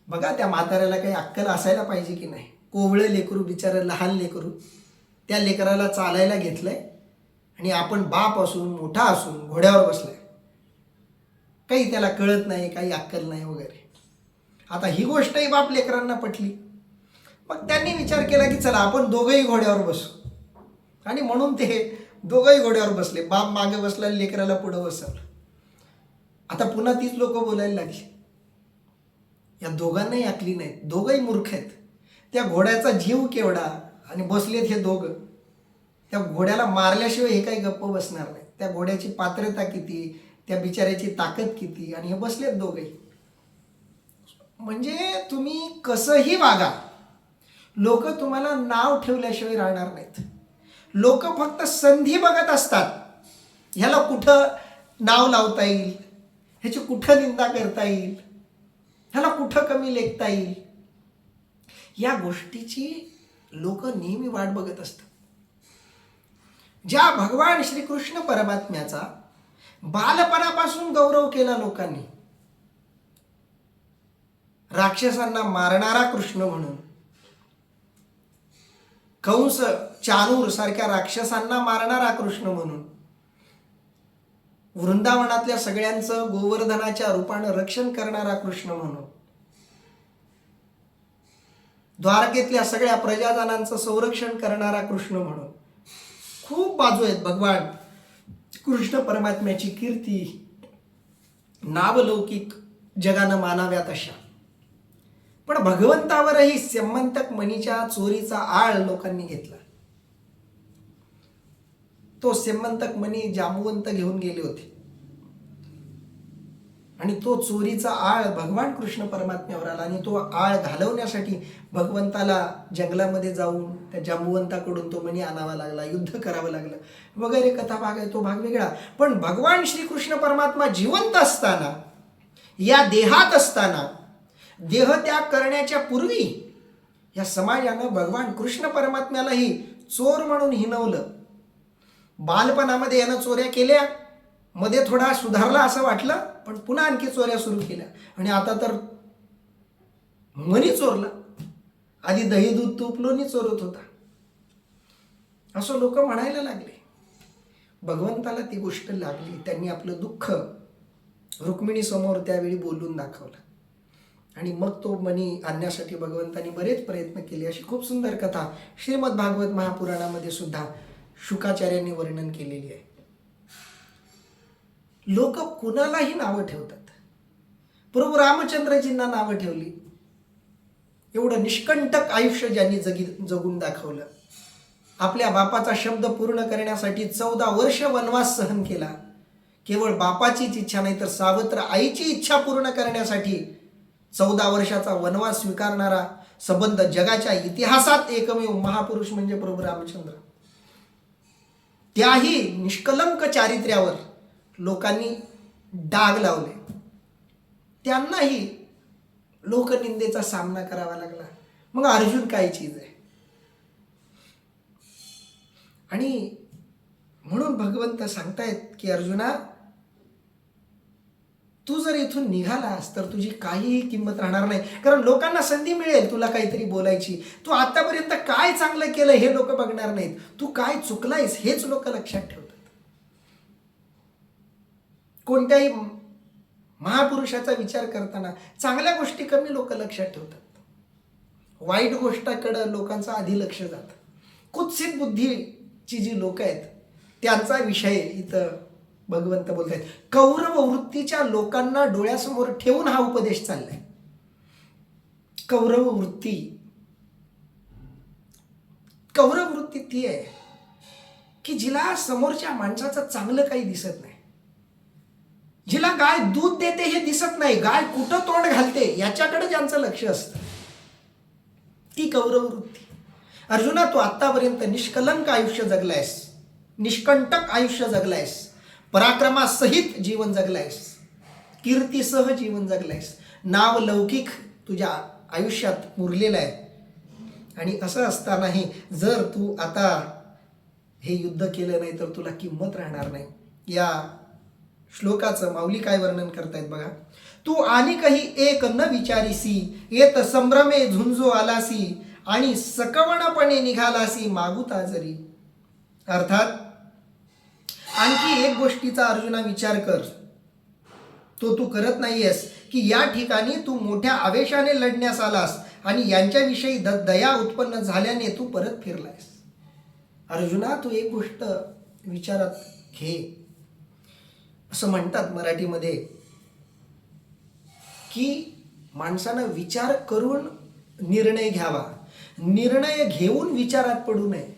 बघा त्या म्हाताऱ्याला काही अक्कल असायला पाहिजे की नाही. कोवळं लेकरू, बिचारं लहान लेकरू, त्या लेकराला चालायला घेतलंय आणि आपण बाप असून मोठा असून घोड्यावर बसलाय, काही त्याला कळत नाही, काही अक्कल नाही वगैरे. आता ही गोष्टही बाप लेकरांना पटली. मग त्यांनी विचार केला की चला आपण दोघंही घोड्यावर बसू, आणि म्हणून ते दोघंही घोड्यावर बसले. बाप मागे बसला, लेकराला पुढं बसवलं. आता पुन्हा तीच लोक बोलायला लागली, या दोघांनाही अकली नाहीत, दोघंही मूर्ख आहेत. त्या घोड्याचा जीव केवढा आणि बसलेत हे दोघं. त्या घोड्याला मारल्याशिवाय हे काही गप्प बसणार नाही. त्या घोड्याची पात्रता किती, त्या बिचाऱ्याची ताकद किती, आणि हे बसलेत दोघंही. म्हणजे तुम्ही कसंही वागा, लोक तुम्हाला नाव ठेवल्याशिवाय राहणार नाहीत. लोक फक्त संधी बघत असतात, ह्याला कुठं नाव लावता येईल, ह्याची कुठं निंदा करता येईल, ह्याला कुठं कमी लेखता येईल, या गोष्टीची लोक नेहमी वाट बघत असतात. ज्या भगवान श्रीकृष्ण परमात्म्याचा बालपणापासून गौरव केला लोकांनी, राक्षसांना मारणारा कृष्ण म्हणून, कंस, चाणूर सारख्या राक्षसांना मारणारा कृष्ण म्हणून, वृंदावनातल्या सगळ्यांचं गोवर्धनाच्या रूपानं रक्षण करणारा कृष्ण म्हणून, द्वारकेतल्या सगळ्या प्रजाजनांचं संरक्षण करणारा कृष्ण म्हणून, खूप बाजू आहेत भगवान कृष्ण परमात्म्याची कीर्ती नावलौकिक जगानं मानाव्यात अशा. पण भगवंतावरही स्यमंतक मणीच्या चोरीचा आळ लोकांनी घेतला. तो स्यमंतक मणी जांबुवंत घेऊन गेले होते आणि तो चोरीचा आळ भगवान कृष्ण परमात्म्यावर आला आणि तो आळ घालवण्यासाठी भगवंताला जंगलामध्ये जाऊन त्या जांबुवंताकडून तो मणी आणावा लागला, युद्ध करावं लागलं वगैरे कथा भाग आहे. तो भाग वेगळा. पण भगवान श्रीकृष्ण परमात्मा जिवंत असताना, या देहात असताना, देहत्याग करण्याच्या पूर्वी या समाजानं भगवान कृष्ण परमात्म्यालाही चोर म्हणून हिणवलं. बालपणामध्ये यानं चोऱ्या केल्या, मध्ये थोडा सुधारला असं वाटलं, पण पुन्हा आणखी चोऱ्या सुरू केल्या आणि आता तर मनी चोरला. आधी दही दूध तूप लोणी चोरत होता, असं लोक म्हणायला लागले. भगवंताला ती गोष्ट लागली. त्यांनी आपलं दुःख रुक्मिणी समोर त्यावेळी बोलून दाखवलं आणि मग तो मणी आणण्यासाठी भगवंतांनी बरेच प्रयत्न केले. अशी खूप सुंदर कथा श्रीमद भागवत महापुराणामध्ये सुद्धा शुकाचार्यांनी वर्णन केलेली आहे. लोक कुणालाही नावं ठेवतात. प्रभू रामचंद्रजींना नावं ठेवली. एवढं निष्कंटक आयुष्य ज्यांनी जगून दाखवलं. आपल्या बापाचा शब्द पूर्ण करण्यासाठी 14 वर्ष वनवास सहन केला. केवळ बापाचीच इच्छा नाही तर सावत्र आईची इच्छा पूर्ण करण्यासाठी 14 वर्षाचा वनवास स्वीकारणारा संबंध जगाच्या इतिहासात एकमेव महापुरुष म्हणजे प्रभू रामचंद्र. त्याही निष्कलंक चारित्र्यावर लोकांनी डाग लावले, त्यांनाही लोकनिंदेचा सामना करावा लागला. मग अर्जुन काय चीज आहे? आणि म्हणून भगवंत सांगतायत की अर्जुना, तू जर इथून निघालास तर तुझी काहीही किंमत राहणार नाही. कारण लोकांना संधी मिळेल तुला काहीतरी बोलायची. तू आतापर्यंत काय चांगलं केलं हे लोक बघणार नाहीत, तू काय चुकलायस हेच लोक लक्षात ठेवतात. कोणत्याही महापुरुषाचा विचार करताना चांगल्या गोष्टी कमी लोक लक्षात ठेवतात, वाईट गोष्टाकडे लोकांचं आधी लक्ष जातं. कुत्सित बुद्धीची जी लोक आहेत त्यांचा विषय इथं भगवंत बोलत आहेत. कौरव वृत्तीच्या लोकांना डोळ्यासमोर ठेवून हा उपदेश चाललाय. कौरव वृत्ती ती आहे की जिला समोरच्या माणसाचं चांगलं काही दिसत नाही, जिला गाय दूध देते हे दिसत नाही, गाय कुठं तोंड घालते याच्याकडे ज्यांचं लक्ष असतं, ती कौरव वृत्ती. अर्जुना, तू आतापर्यंत निष्कलंक आयुष्य जगलायस, निष्कंटक आयुष्य जगलायस, पराक्रमासहित जीवन जगलायस, कीर्तीसह जीवन जगलायस, नाव लौकिक तुझ्या आयुष्यात मुरलेलं आहे. आणि असं असतानाही जर तू आता हे युद्ध केलं नाही तर तुला किंमत राहणार नाही. या श्लोकाचं माऊली काय वर्णन करतायत बघा. तू आणि काही एक न विचारीसी, येत संभ्रमे झुंजो आलासी, आणि सकवणपणे निघालासी मागुता जरी. अर्थात आणखी एक गोष्टीचा अर्जुना विचार कर, तो तू करत नाहीयेस की या ठिकाणी तू मोठ्या आवेशाने लढण्यास आलास आणि यांच्याविषयी दया उत्पन्न झाल्याने तू परत फिरलायस. अर्जुना, तू एक गोष्ट विचारात घे. असं म्हणतात मराठीमध्ये की माणसानं विचार करून निर्णय घ्यावा, निर्णय घेऊन विचारात पडू नये,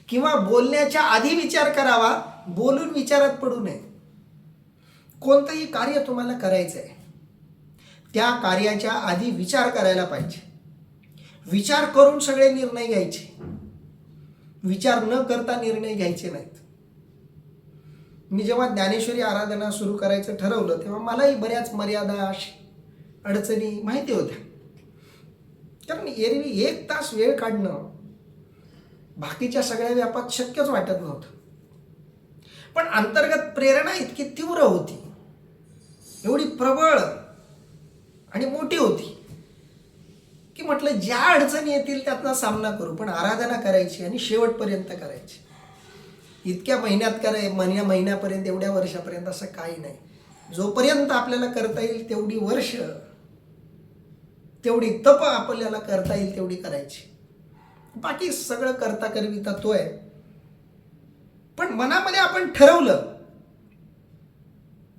किंवा बोलण्याच्या आधी विचार करावा, बोलून विचारात पडू नये. कोणतंही कार्य तुम्हाला करायचं आहे, त्या कार्याच्या आधी विचार करायला पाहिजे. विचार करून सगळे निर्णय घ्यायचे, विचार न करता निर्णय घ्यायचे नाहीत. मी जेव्हा ज्ञानेश्वरी आराधना सुरू करायचं ठरवलं तेव्हा मलाही बऱ्याच मर्यादा अडचणी माहिती होत्या. कारण एरवी 1 तास वेळ काढणं बाकीच्या सगळ्या व्यापात शक्यच वाटत नव्हतं. पण अंतर्गत प्रेरणा इतकी तीव्र होती, एवढी प्रबळ आणि मोठी होती की म्हटलं ज्या अडचणी येतील त्यातला सामना करू, पण आराधना करायची आणि शेवटपर्यंत करायची. इतक्या महिन्यात महिन्यापर्यंत, एवढ्या वर्षापर्यंत असं काही नाही. जोपर्यंत आपल्याला करता येईल तेवढी वर्ष, तेवढी तप आपल्याला करता येईल तेवढी करायची. बाकी सगळं करता करविता तो आहे. पण मनामध्ये आपण ठरवलं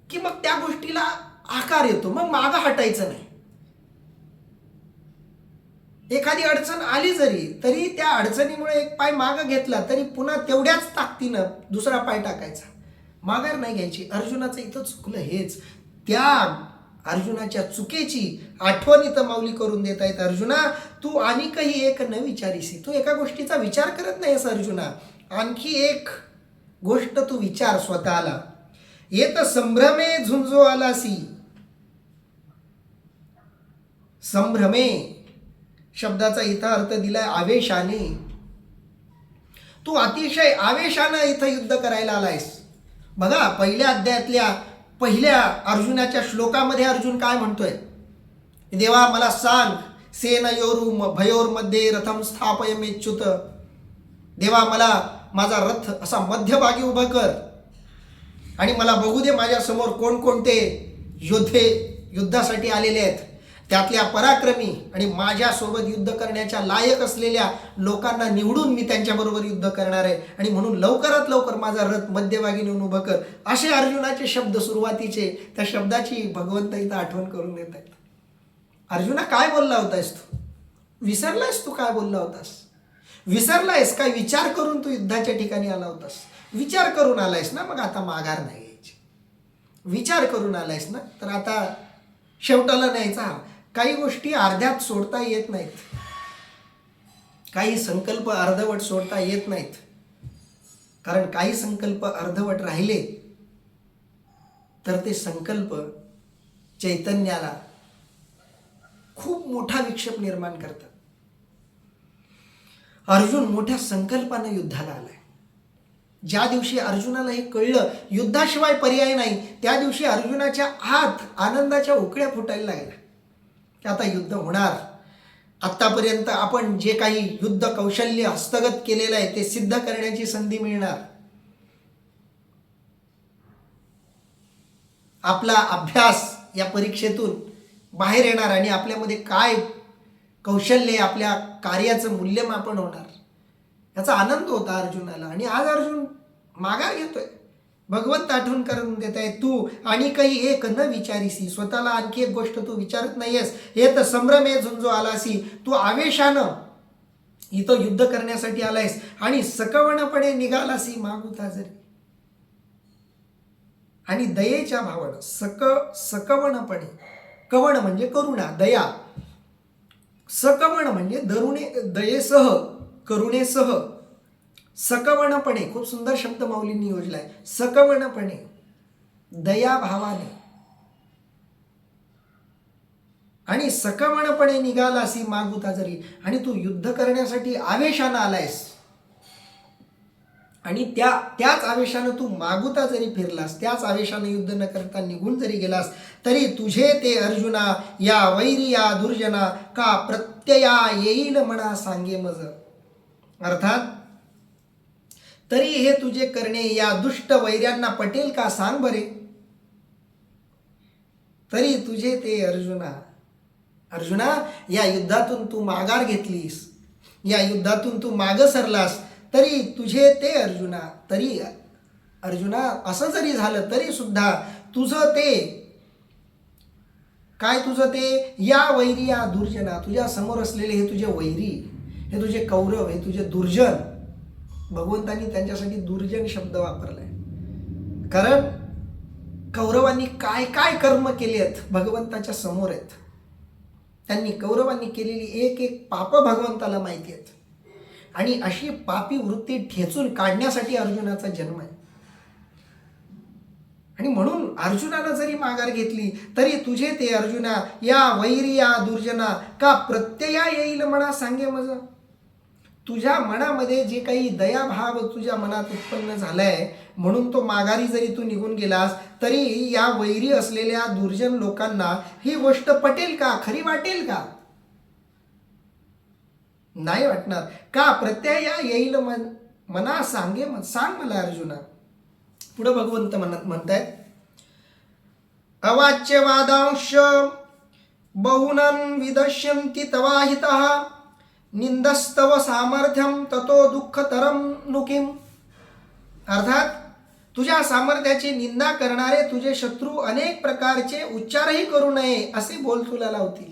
की मग त्या गोष्टीला आकार येतो, मग मागं हटायचं नाही. एखादी अडचण आली जरी तरी त्या अडचणीमुळे एक पाय मागं घेतला तरी पुन्हा तेवढ्याच ताकदीनं दुसरा पाय टाकायचा, माघार नाही घ्यायची. अर्जुनाचं इथं चुकलं हेच. त्या अर्जुनाच्या चुकीची आठवण इथं माऊली करून देत आहेत. अर्जुना, तू आणि काही एक न विचारीसी, तू एका गोष्टीचा विचार करत नाहीस अर्जुना, आणखी एक गोष्ट तू विचार स्वतःला. येत संभ्रमे झुंजो आलासी. संभ्रमे शब्दाचा इथं अर्थ दिलाय आवेशाने. तू अतिशय आवेशानं इथं युद्ध करायला आलायस. बघा, पहिल्या अध्यायातल्या पहिल्या अर्जुनाच्या श्लोकामध्ये अर्जुन काय म्हणतोय, देवा मला सांग, सेनयोरु भयोर्मध्ये रथम स्थापयमेच्युत. देवा मला माझा रथ असा मध्यभागी उभा कर आणि मला बघू दे माझ्या समोर कोणकोणते योद्धे युद्धासाठी आलेले आहेत, त्यातल्या पराक्रमी आणि माझ्यासोबत युद्ध करण्याच्या लायक असलेल्या लोकांना निवडून मी त्यांच्याबरोबर युद्ध करणार आहे, आणि म्हणून लवकरात लवकर माझा रथ मध्यभागी नेऊन उभं कर. असे अर्जुनाचे शब्द सुरुवातीचे, त्या शब्दाची भगवंत इथं आठवण करून देत आहेत. अर्जुना, काय बोलला होतास तू? विसरलायस तू काय बोलला होतास? विसरलायस काय? विचार करून तू युद्धाच्या ठिकाणी आला होतास, विचार करून आलायस ना, मग आता माघार नाही. विचार करून आलायस ना, तर आता शेवटाला न्यायचा. काही गोष्टी अर्ध्यात सोडता येत नाहीत, काही संकल्प अर्धवट सोडता येत नाहीत. कारण काही संकल्प अर्धवट राहिले तर ते संकल्प चैतन्याला खूप मोठा विक्षेप निर्माण करतात. अर्जुन मोठ्या संकल्पाने युद्धाला आलाय. ज्या दिवशी अर्जुनाला हे कळलं युद्धाशिवाय पर्याय नाही, त्या दिवशी अर्जुनाच्या आत आनंदाच्या उकळ्या फुटायला लागल्या की आता युद्ध होणार. आत्तापर्यंत आपण जे काही युद्ध कौशल्य हस्तगत केलेलं आहे ते सिद्ध करण्याची संधी मिळणार. आपला अभ्यास या परीक्षेतून बाहेर येणार आणि आपल्यामध्ये काय कौशल्य, आपल्या कार्याचं मूल्यमापन होणार, याचा आनंद होता अर्जुनाला. आणि आज अर्जुन माघार घेतोय. भगवंत आठवण करून देत आहे, तू आणि काही एक न विचारीसी. स्वतःला आणखी एक गोष्ट तू विचारत नाहीयेस. हे तर संभ्रमे झुंजो आलासी. तू आवेशानं इथं युद्ध करण्यासाठी आलायस आणि सकवणपणे निघालासी मागुता जरी. आणि दयेच्या भावानं सकवणपणे, कवण म्हणजे करुणा, दया, सकवण म्हणजे दयेसह, करुणेसह, सकवणपणे. खूप सुंदर शब्द माऊलींनी योजलाय. सकवणपणे, दयाभावाने आणि सकवणपणे निघालासी मागुता जरी. आणि तू युद्ध करण्यासाठी आवेशानं आलायस आणि त्याच आवेशानं तू मागुता जरी फिरलास, त्याच आवेशानं युद्ध न करता निघून जरी गेलास, तरी तुझे ते अर्जुना या वैरी या दुर्जना का प्रत्यया येईल म्हणा सांगे मज. अर्थात तरी हे तुझे करणे या दुष्ट वैर्यांना पटेल का सांग बरे. तरी तुझे ते अर्जुना या युद्धातून तू माघार घेतलीस, या युद्धातून तू मागं सरलास, तरी तुझे ते अर्जुना असं जरी झालं तरी सुद्धा तुझं ते या वैरी या दुर्जना, तुझ्या समोर असलेले हे तुझे वैरी, हे तुझे कौरव, हे तुझे दुर्जन. भगवंतांनी त्यांच्यासाठी दुर्जन शब्द वापरलाय. कारण कौरवांनी काय काय कर्म केले आहेत भगवंताच्या समोर आहेत. त्यांनी कौरवांनी केलेली एक एक पाप भगवंताला माहिती आहेत. आणि अशी पापी वृत्ती ठेचून काढण्यासाठी अर्जुनाचा जन्म आहे. आणि म्हणून अर्जुनानं जरी माघार घेतली तरी तुझे ते अर्जुना या वैरी या दुर्जना का प्रत्यया येईल म्हणा सांगे मज. तुझ्या मनामध्ये जे काही दयाभाव तुझ्या मनात उत्पन्न झालाय म्हणून तो माघारी जरी तू निघून गेलास तरी या वैरी असलेल्या दुर्जन लोकांना ही गोष्ट पटेल का, खरी वाटेल का? नाही वाटणार. का प्रत्यया येईल मना सांगे मग, सांग मला अर्जुना. पुढे भगवंत म्हणतायत, अवाच्य वादांश बहुनन विदश्यन्ति तवाहितः निंदस्तव सामर्थ्यम ततो दुःखतरम नुकिम. अर्थात तुझ्या सामर्थ्याची निंदा करणारे तुझे शत्रू अनेक प्रकारचे उच्चारही करू नये असे बोल तुला लावतील.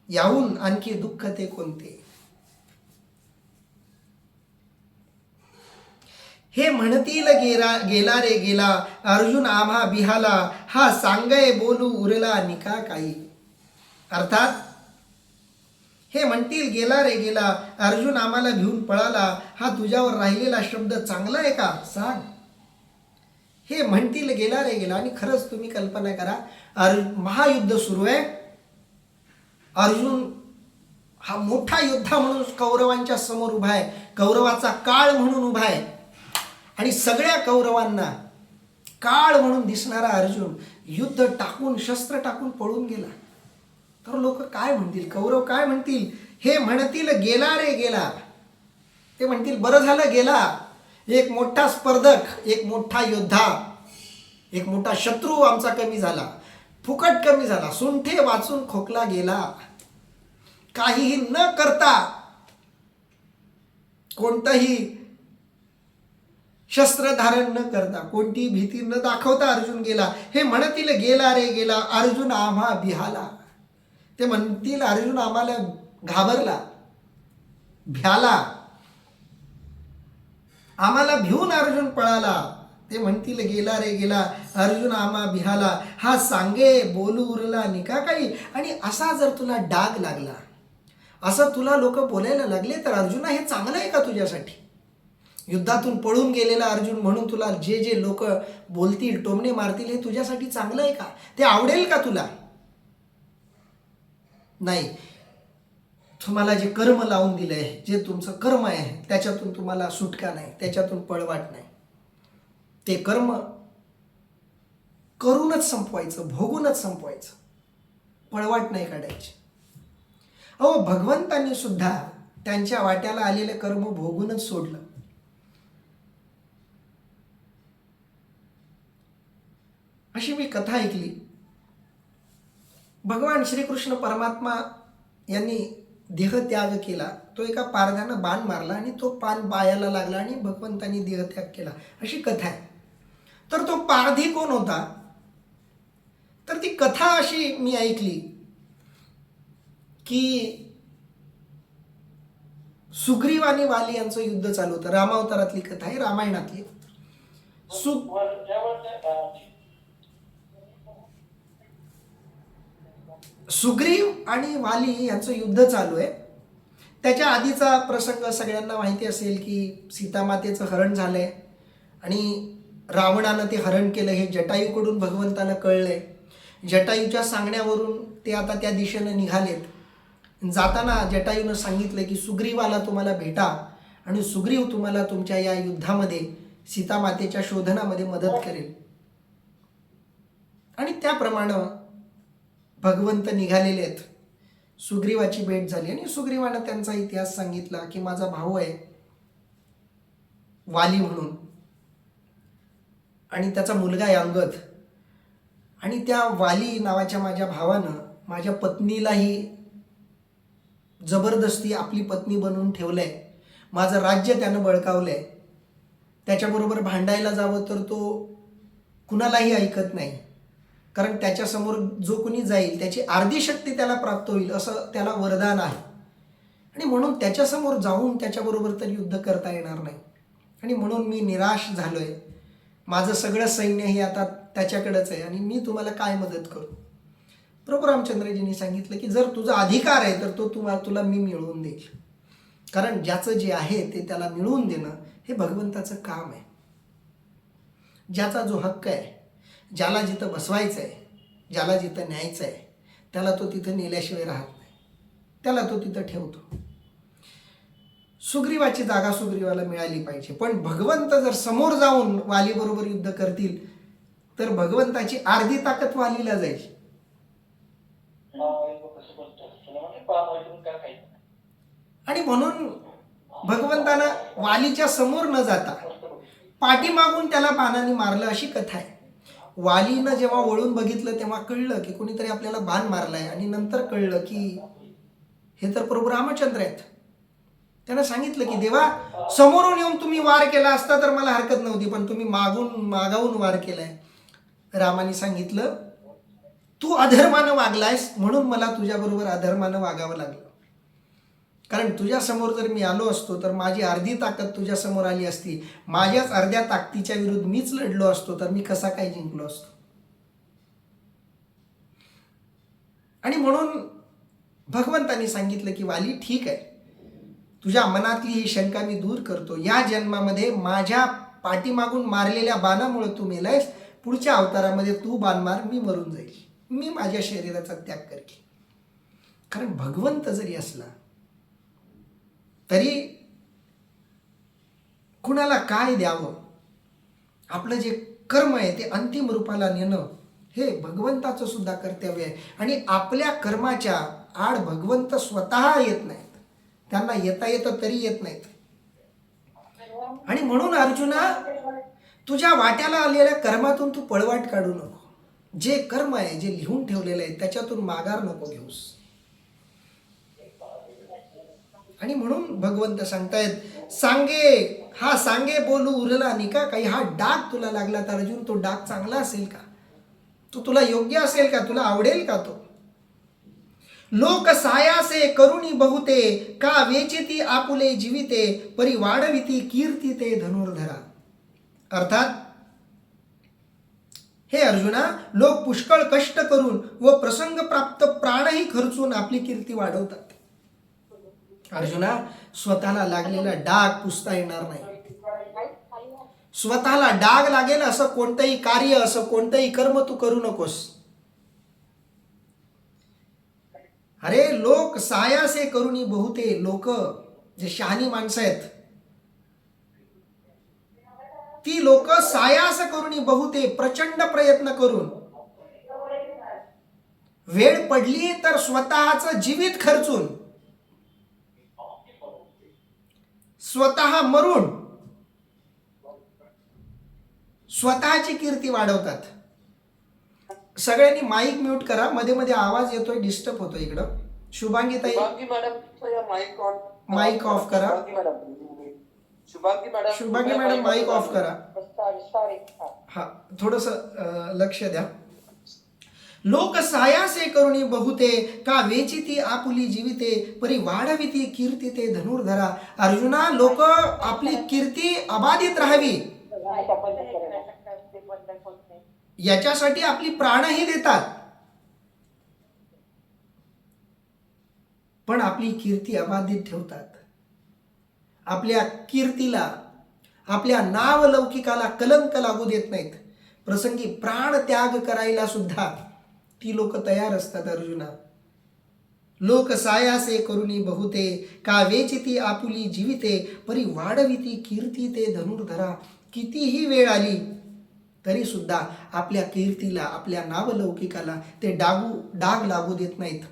याहून आणखी दुःख ते कोणते. हे म्हणतील गेला रे गेला अर्जुन आम्हा बिहाला हा सांगय बोलू उरला निका काही. अर्थात हे म्हणतील गेला रे गेला अर्जुन आम्हाला घेऊन पळाला, हा तुझ्यावर राहिलेला शब्द चांगला आहे का सांग. हे म्हणतील गेला रे गेला. आणि खरंच तुम्ही कल्पना करा, महायुद्ध सुरू आहे. अर्जुन हा मोठा योद्धा म्हणून कौरवांच्या समोर उभा आहे, कौरवाचा काळ म्हणून उभा आहे. आणि सगळ्या कौरवांना काळ म्हणून दिसणारा अर्जुन युद्ध टाकून, शस्त्र टाकून पळून गेला. तर लोक काय म्हणतील, कौरव काय म्हणतील. हे म्हणतील गेला रे गेला. ते म्हणतील बरं झालं गेला. एक मोठा स्पर्धक, एक मोठा योद्धा, एक मोठा शत्रू आमचा कमी झाला, फुकट कमी झाला, सुंठे वाचून खोकला गेला. काहीही न करता, कोणतंही शस्त्र धारण न करता, कोणती भीती न दाखवता अर्जुन गेला. हे म्हणतील गेला रे गेला अर्जुन आम्हा बिहाला. ते म्हणतील अर्जुन आम्हाला घाबरला, भ्याला, आम्हाला भिवून अर्जुन पळाला. ते म्हणतील गेला रे गेला अर्जुन आम्हा बिहाला, हा सांगे बोलू उरला निका काही. आणि असा जर तुला डाग लागला, असं तुला लोक बोलायला लागले, तर अर्जुना हे चांगलं आहे का तुझ्यासाठी? युद्धातून पळून गेलेला अर्जुन म्हणून तुला जे जे लोक बोलतील, टोमणे मारतील, हे तुझ्यासाठी चांगलं आहे का? ते आवडेल का तुला? नाही. तुम्हाला जे कर्म लावून दिले आहे, जे तुमचं कर्म आहे, त्याच्यातून तुम्हाला सुटका नाही, त्याच्यातून पळवाट नाही. ते कर्म करूनच संपवायचं, भोगूनच संपवायचं, पळवाट नाही काढायची. अहो, भगवंतांनी सुद्धा त्यांच्या वाट्याला आलेले कर्म भोगूनच सोडलं. अशी मी कथा ऐकली. भगवान श्रीकृष्ण परमात्मा यांनी देहत्याग केला. तो एका पारध्यानं बाण मारला आणि तो पान बायाला लागला आणि भगवंतांनी देहत्याग केला, अशी कथा आहे. तर तो पारधी कोण होता? तर ती कथा अशी मी ऐकली की सुग्रीव आणि वाली यांचं युद्ध चालू होतं. रामावतारातली कथा आहे, रामायणातली. सुग्रीव आणि वाली यांचं युद्ध चालू आहे. त्याच्या आधीचा प्रसंग सगळ्यांना माहिती असेल की सीतामातेचं हरण झालंय आणि रावणानं ते हरण केलं, हे जटायूकडून भगवंतानं कळलंय. जटायूच्या सांगण्यावरून ते आता त्या दिशेनं निघालेत. जाताना जटायूनं सांगितलं की सुग्रीवाला तुम्हाला भेटा आणि सुग्रीव तुम्हाला तुमच्या या युद्धामध्ये सीतामातेच्या शोधनामध्ये मदत करेल. आणि त्याप्रमाणे भगवंत निघालेले आहेत. सुग्रीवाची भेट झाली आणि सुग्रीवानं त्यांचा इतिहास सांगितला की माझा भाऊ आहे वाली म्हणून, आणि त्याचा मुलगा आहे अंगद, आणि त्या वाली नावाच्या माझ्या भावानं माझ्या पत्नीलाही जबरदस्ती आपली पत्नी बनवून ठेवलंय. माझं राज्य त्यानं बळकावलंय. त्याच्याबरोबर भांडायला जावं तर तो कुणालाही ऐकत नाही, कारण त्याच्यासमोर जो कोणी जाईल त्याची अर्धी शक्ती त्याला प्राप्त होईल असं त्याला वरदान आहे. आणि म्हणून त्याच्यासमोर जाऊन त्याच्याबरोबर तर युद्ध करता येणार नाही. आणि म्हणून मी निराश झालोय. माझं सगळं सैन्य हे आता त्याच्याकडेच आहे आणि मी तुम्हाला काय मदत करू? प्रभू रामचंद्रजींनी सांगितलं की जर तुझा अधिकार आहे तर तो तुला मी मिळवून देईल. कारण ज्याचं जे आहे ते त्याला मिळवून देणं हे भगवंताचं काम आहे. ज्याचा जो हक्क आहे, ज्याला जिथं बसवायचं आहे, ज्याला जिथं न्यायचं आहे, त्याला तो तिथं नेल्याशिवाय राहत नाही, त्याला तो तिथं ठेवतो. सुग्रीवाची जागा सुग्रीवाला मिळाली पाहिजे. पण भगवंत जर समोर जाऊन वालीबरोबर युद्ध करतील तर भगवंताची अर्धी ताकद वालीला जाईल. आणि म्हणून भगवंतानं वालीच्या समोर न जाता पाठीमागून त्याला बाणाने मारलं, अशी कथा आहे. वालीनं जेव्हा वळून बघितलं तेव्हा कळलं की कोणीतरी आपल्याला बाण मारलाय, आणि नंतर कळलं की हे तर प्रभू रामचंद्र आहेत. त्यानं सांगितलं की देवा, समोरून येऊन तुम्ही वार केला असता तर मला हरकत नव्हती, पण तुम्ही मागावून वार केलाय. रामाने सांगितलं तू अधर्मानं वागलायस म्हणून मला तुझ्याबरोबर अधर्मानं वागावं लागलं. कारण तुझ्यासमोर जर मी आलो असतो तर माझी अर्धी ताकद तुझ्यासमोर आली असती. माझ्याच अर्ध्या ताकदीच्या विरुद्ध मीच लढलो असतो तर मी कसा काय जिंकलो असतो? आणि म्हणून भगवंतांनी सांगितलं की वाली, ठीक आहे, तुझ्या मनातली ही शंका मी दूर करतो. या जन्मामध्ये माझ्या पाठीमागून मारलेल्या बाणामुळे तू मेलायस. पुढच्या अवतारामध्ये तू बाण मार, मी मरून जाईल, मी माझ्या शरीराचा त्याग करेल. कारण भगवंत जरी असला तरी कुणाला काय द्यावं, आपलं जे कर्म आहे ते अंतिम रूपाला नेणं हे भगवंताचं सुद्धा कर्तव्य आहे. आणि आपल्या कर्माच्या आड भगवंत स्वतः येत नाहीत, त्यांना येता येतं तरी येत नाहीत. आणि म्हणून अर्जुना, तुझ्या वाट्याला आलेल्या कर्मातून तू पळवाट काढू नको. जे कर्म आहे, जे लिहून ठेवलेलं आहे, त्याच्यातून माघार नको घेऊस. आणि म्हणून भगवंत सांगतायत, सांगे बोलू उरला निका काही. हा डाग तुला लागला तर अर्जुन, तो डाग चांगला असेल का? तो तुला योग्य असेल का? तुला आवडेल का तो? लोक सायासे करुणी बहुते, का वेचिती आपुले जीविते, परी वाढविती कीर्ती ते धनुर्धरा. अर्थात हे अर्जुना, लोक पुष्कळ कष्ट करून व प्रसंग प्राप्त प्राणही खर्चून आपली कीर्ती वाढवतात. अर्जुना, स्वतःला लागलेला डाग पुसता येणार नाही. स्वतःला डाग लागेल असं कोणतंही कार्य, असं कोणतंही कर्म तू करू नकोस. अरे लोक सायासे करुणी बहुते, लोक जे शहाणी माणसं आहेत ती लोक सायास करुणी बहुते, प्रचंड प्रयत्न करून वेळ पडली तर स्वतःचं जीवित खर्चून, स्वतः मरून स्वतःची कीर्ती वाढवतात. सगळ्यांनी माईक म्यूट करा, मध्ये मध्ये आवाज येतोय, डिस्टर्ब होतो इकडं. शुभांगी ताई माईक ऑफ करा. शुभांगी मॅडम माईक ऑफ करा. हा, थोडस लक्ष द्या. लोक सायासे करुणी बहुते, का वेचिती आपुली जीविते, परी वाढविती कीर्ती ते धनुर्धरा. अर्जुना, लोक आपली कीर्ती अबाधित राहावी याच्यासाठी आपली प्राणही देतात, पण आपली कीर्ती अबाधित ठेवतात. आपल्या कीर्तीला, आपल्या नावलौकिकाला कलंक लागू देत नाहीत. प्रसंगी प्राण त्याग करायला सुद्धा ती लोक तयार असतात. अर्जुना, लोक सायासे करुणी बहुते, का वेचिती आपुली जीविते, परी वाढविती कीर्ती ते धनुर्धरा. कितीही वेळ आली तरी सुद्धा आपल्या कीर्तीला, आपल्या नावलौकिकाला ते डाग लागू देत नाहीत.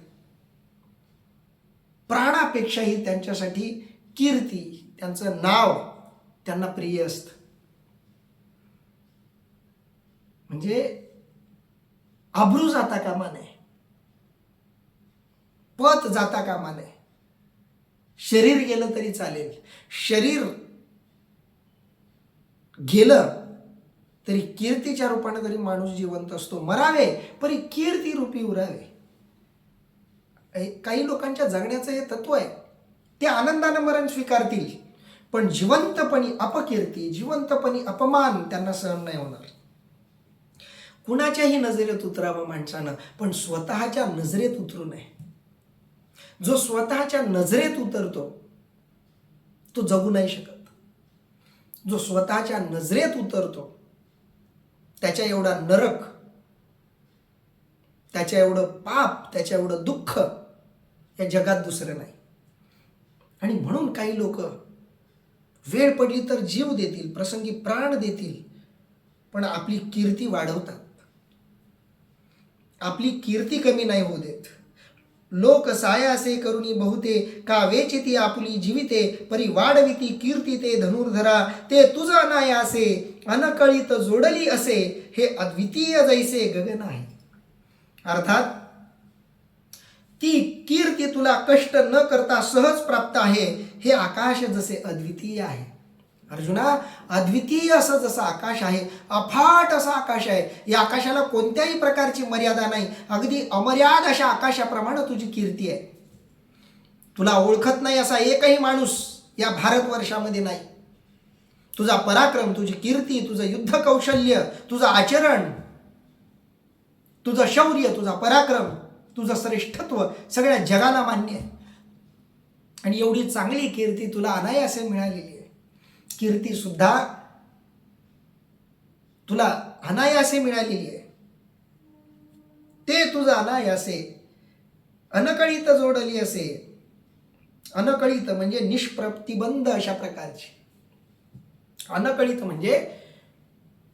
प्राणापेक्षाही त्यांच्यासाठी कीर्ती, त्यांचं नाव त्यांना प्रिय असतं. म्हणजे अब्रू जाता कामा नये, पत जाता कामा नये. शरीर गेलं तरी चालेल, शरीर गेलं तरी कीर्तीच्या रूपाने तरी माणूस जिवंत असतो. मरावे परी कीर्ती रूपी उरावे. काही लोकांच्या जगण्याचं हे तत्व आहे. ते आनंदानं मरण स्वीकारतील, पण जिवंतपणी अपकीर्ती, जिवंतपणी अपमान त्यांना सहन नाही होणार. कुणाच्याही नजरेत उतरावं माणसानं, पण स्वतःच्या नजरेत उतरू नये. जो स्वतःच्या नजरेत उतरतो तो जगू नाही शकत. जो स्वतःच्या नजरेत उतरतो त्याच्या एवढा नरक, त्याच्या एवढं पाप, त्याच्या एवढं दुःख या जगात दुसरं नाही. आणि म्हणून काही लोक वेळ पडली तर जीव देतील, प्रसंगी प्राण देतील, पण आपली कीर्ती वाढवतात. आपली कीर्ती कमी नाही होऊ देत. लोक सायासे करुणी बहुते, का वेचिती आपुली जीविते, परी वाढविती कीर्ती ते धनुर्धरा. ते तुझ अनायासे अनकळीत जोडली असे, हे अद्वितीय जैसे गगन आहे. अर्थात ती कीर्ती तुला कष्ट न करता सहज प्राप्त आहे. हे आकाश जसे अद्वितीय आहे. अर्जुना, अद्वितीय असं जसं आकाश आहे, अफाट असं आकाश आहे. या आकाशाला कोणत्याही प्रकारची मर्यादा नाही. अगदी अमर्याद अशा आकाशाप्रमाणे तुझी कीर्ती आहे. तुला ओळखत नाही असा एकही माणूस या भारतवर्षामध्ये नाही. तुझा पराक्रम, तुझी कीर्ती, तुझं युद्ध कौशल्य, तुझं आचरण, तुझं शौर्य, तुझा पराक्रम, तुझं श्रेष्ठत्व सगळ्या जगाला मान्य आहे. आणि एवढी चांगली कीर्ती तुला अनायासे मिळालेली आहे. कीर्ती सुद्धा तुला अनायासे मिळालेली आहे. ते तुझं अनायासे अनकळीत जोडली असे. अनकळीत म्हणजे निष्प्रतिबंध अशा प्रकारची. अनकळीत म्हणजे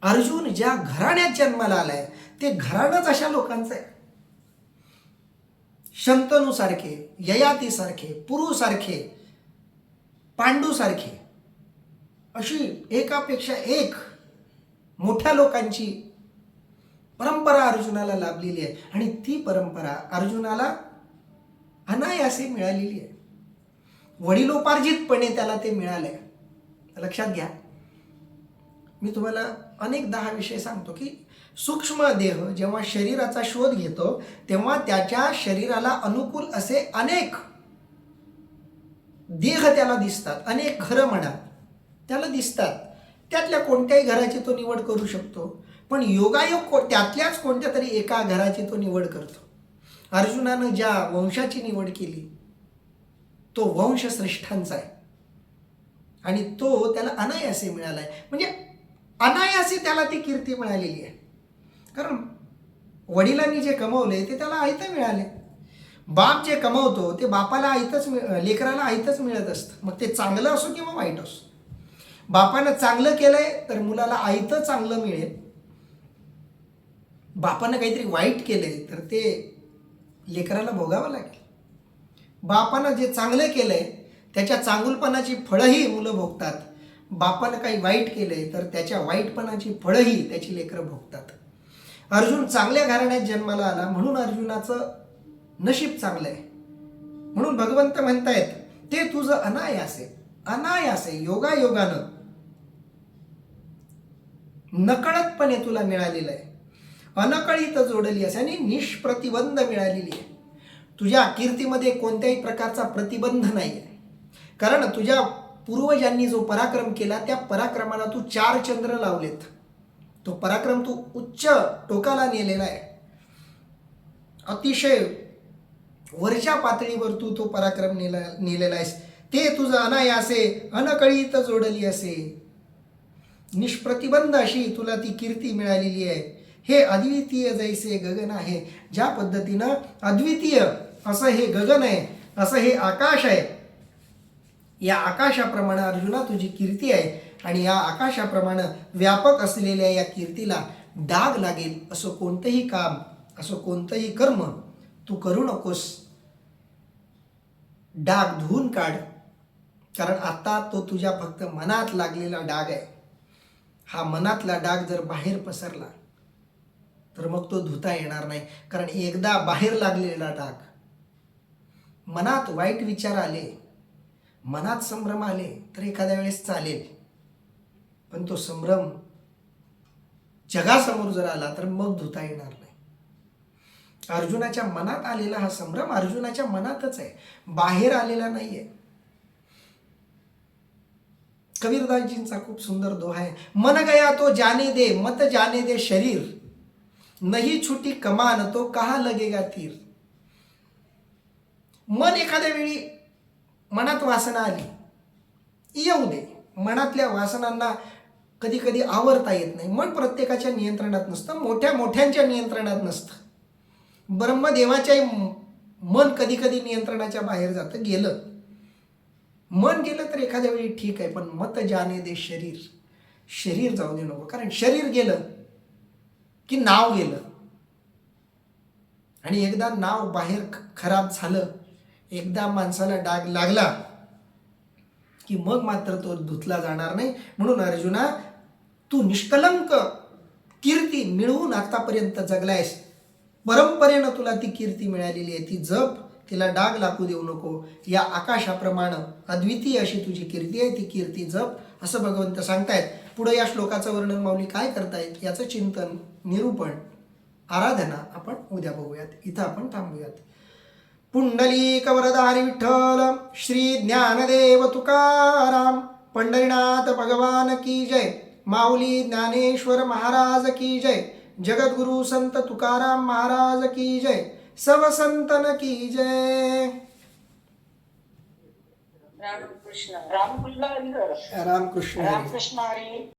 अर्जुन ज्या घराण्यात जन्माला आलाय ते घराणंच अशा लोकांचं आहे. शंतनू सारखे, ययाती सारखे, पुरू सारखे, पांडू सारखे, अशी एकापेक्षा एक मोठ्या लोकांची परंपरा अर्जुनाला लाभलेली आहे. आणि ती परंपरा अर्जुनाला अनायासे मिळालेली आहे. वडिलोपार्जितपणे त्याला ते मिळालंय. लक्षात घ्या, मी तुम्हाला अनेकदा हा विषय सांगतो की सूक्ष्म देह जेव्हा शरीराचा शोध घेतो तेव्हा त्याच्या शरीराला अनुकूल असे अनेक देह त्याला दिसतात, अनेक घरं म्हणा त्याला दिसतात. त्यातल्या कोणत्याही घराची तो निवड करू शकतो. पण योगायोग त्यातल्याच कोणत्या तरी एका घराची तो निवड करतो. अर्जुनानं ज्या वंशाची निवड केली तो वंश श्रेष्ठांचा आहे आणि तो त्याला अनायासे मिळाला आहे. म्हणजे अनायासे त्याला ती कीर्ती मिळालेली आहे. कारण वडिलांनी जे कमवले ते त्याला आयतं मिळाले. बाप जे कमवतो ते बापाला आयतंच लेकराला आयतंच मिळत असतं, मग ते चांगलं असो किंवा वाईट असो. बापानं चांगलं केलंय तर मुलाला आयतं चांगलं मिळेल. बापानं काहीतरी वाईट केलंय तर ते लेकराला भोगावं लागेल. बापानं जे चांगलं केलंय त्याच्या चांगुलपणाची फळंही मुलं भोगतात. बापानं काही वाईट केलंय तर त्याच्या वाईटपणाची फळंही त्याची लेकरं भोगतात. अर्जुन चांगल्या घराण्यात जन्माला आला म्हणून अर्जुनाचं नशीब चांगलं आहे. म्हणून भगवंत म्हणतायत ते तुझं अनायासे योगायोगानं नकळतपणे तुला मिळालेलं आहे. अनकळीत जोडली असे आणि निष्प्रतिबंध मिळालेली आहे. तुझ्या कीर्तीमध्ये कोणत्याही प्रकारचा प्रतिबंध नाही आहे. कारण तुझ्या पूर्वजांनी जो पराक्रम केला त्या पराक्रमाला तू 4 चंद्र लावलेत. तो पराक्रम तू उच्च टोकाला नेलेला आहे. अतिशय वरच्या पातळीवर तू तो पराक्रम नेलेला आहेस. ते तुझं अनायासे अनकळीत जोडली असे निष्प्रतिबंध अशी तुला ती कीर्ती मिळालेली आहे. हे अद्वितीय जैसे गगन आहे. ज्या पद्धतीनं अद्वितीय असं हे गगन आहे, असं हे आकाश आहे, या आकाशाप्रमाणे अर्जुना तुझी कीर्ती आहे. आणि या आकाशाप्रमाणे व्यापक असलेल्या या कीर्तीला डाग लागेल असं कोणतंही काम, असं कोणतंही कर्म तू करू नकोस. डाग धुवून काढ. कारण आता तो तुझ्या फक्त मनात लागलेला डाग आहे. हा मनातला डाग जर बाहेर पसरला तर मग तो धुता येणार नाही. कारण एकदा बाहेर लागलेला डाग, मनात वाईट विचार आले, मनात संभ्रम आले तर एखाद्या वेळेस चालेल, पण तो संभ्रम जगासमोर जर आला तर मग धुता येणार नाही. अर्जुनाच्या मनात आलेला हा संभ्रम अर्जुनाच्या मनातच आहे, बाहेर आलेला नाहीये. कबीरदासजींचा खूप सुंदर दोहा आहे, मन गया तो जाने दे, मत जाने दे शरीर, नहीं छुटी कमान तो कहा लगेगा तीर. मन एखाद्या वेळी मनात वासना आली, येऊ दे. मनातल्या वासनांना कधी कधी आवरता येत नाही. मन प्रत्येकाच्या नियंत्रणात नसतं, मोठ्यांच्या नियंत्रणात नसतं. ब्रह्मदेवाच्याही मन कधी कधी नियंत्रणाच्या बाहेर जातं. मन गेलं तर एखाद्या वेळी ठीक आहे, पण मत जाने दे शरीर जाऊ दे नको. कारण शरीर गेलं की नाव गेलं, आणि एकदा नाव बाहेर खराब झालं, एकदा माणसाला डाग लागला की मग मात्र तो धुतला जाणार नाही. म्हणून अर्जुना, तू निष्कलंक कीर्ती मिळवून आतापर्यंत जगलायस. परंपरेनं तुला ती कीर्ती मिळालेली आहे, ती जप, तिला डाग लागू देऊ नको. या आकाशाप्रमाणे अद्वितीय अशी तुझी कीर्ती आहे, ती कीर्ती जप, असं भगवंत सांगतायत. पुढे या श्लोकाचं वर्णन माऊली काय करतायत याचं चिंतन, निरूपण, आराधना आपण उद्या बघूयात. इथं आपण थांबूयात. पुंडलिक वरदारी विठ्ठल श्री ज्ञानदेव तुकाराम, पंढरीनाथ भगवान की जय, माऊली ज्ञानेश्वर महाराज की जय, जगद्गुरु संत तुकाराम महाराज की जय, सब संतन की जय. रामकृष्ण रामकृष्ण हरी. रामकृष्ण हरी. रामकृष्ण हरी.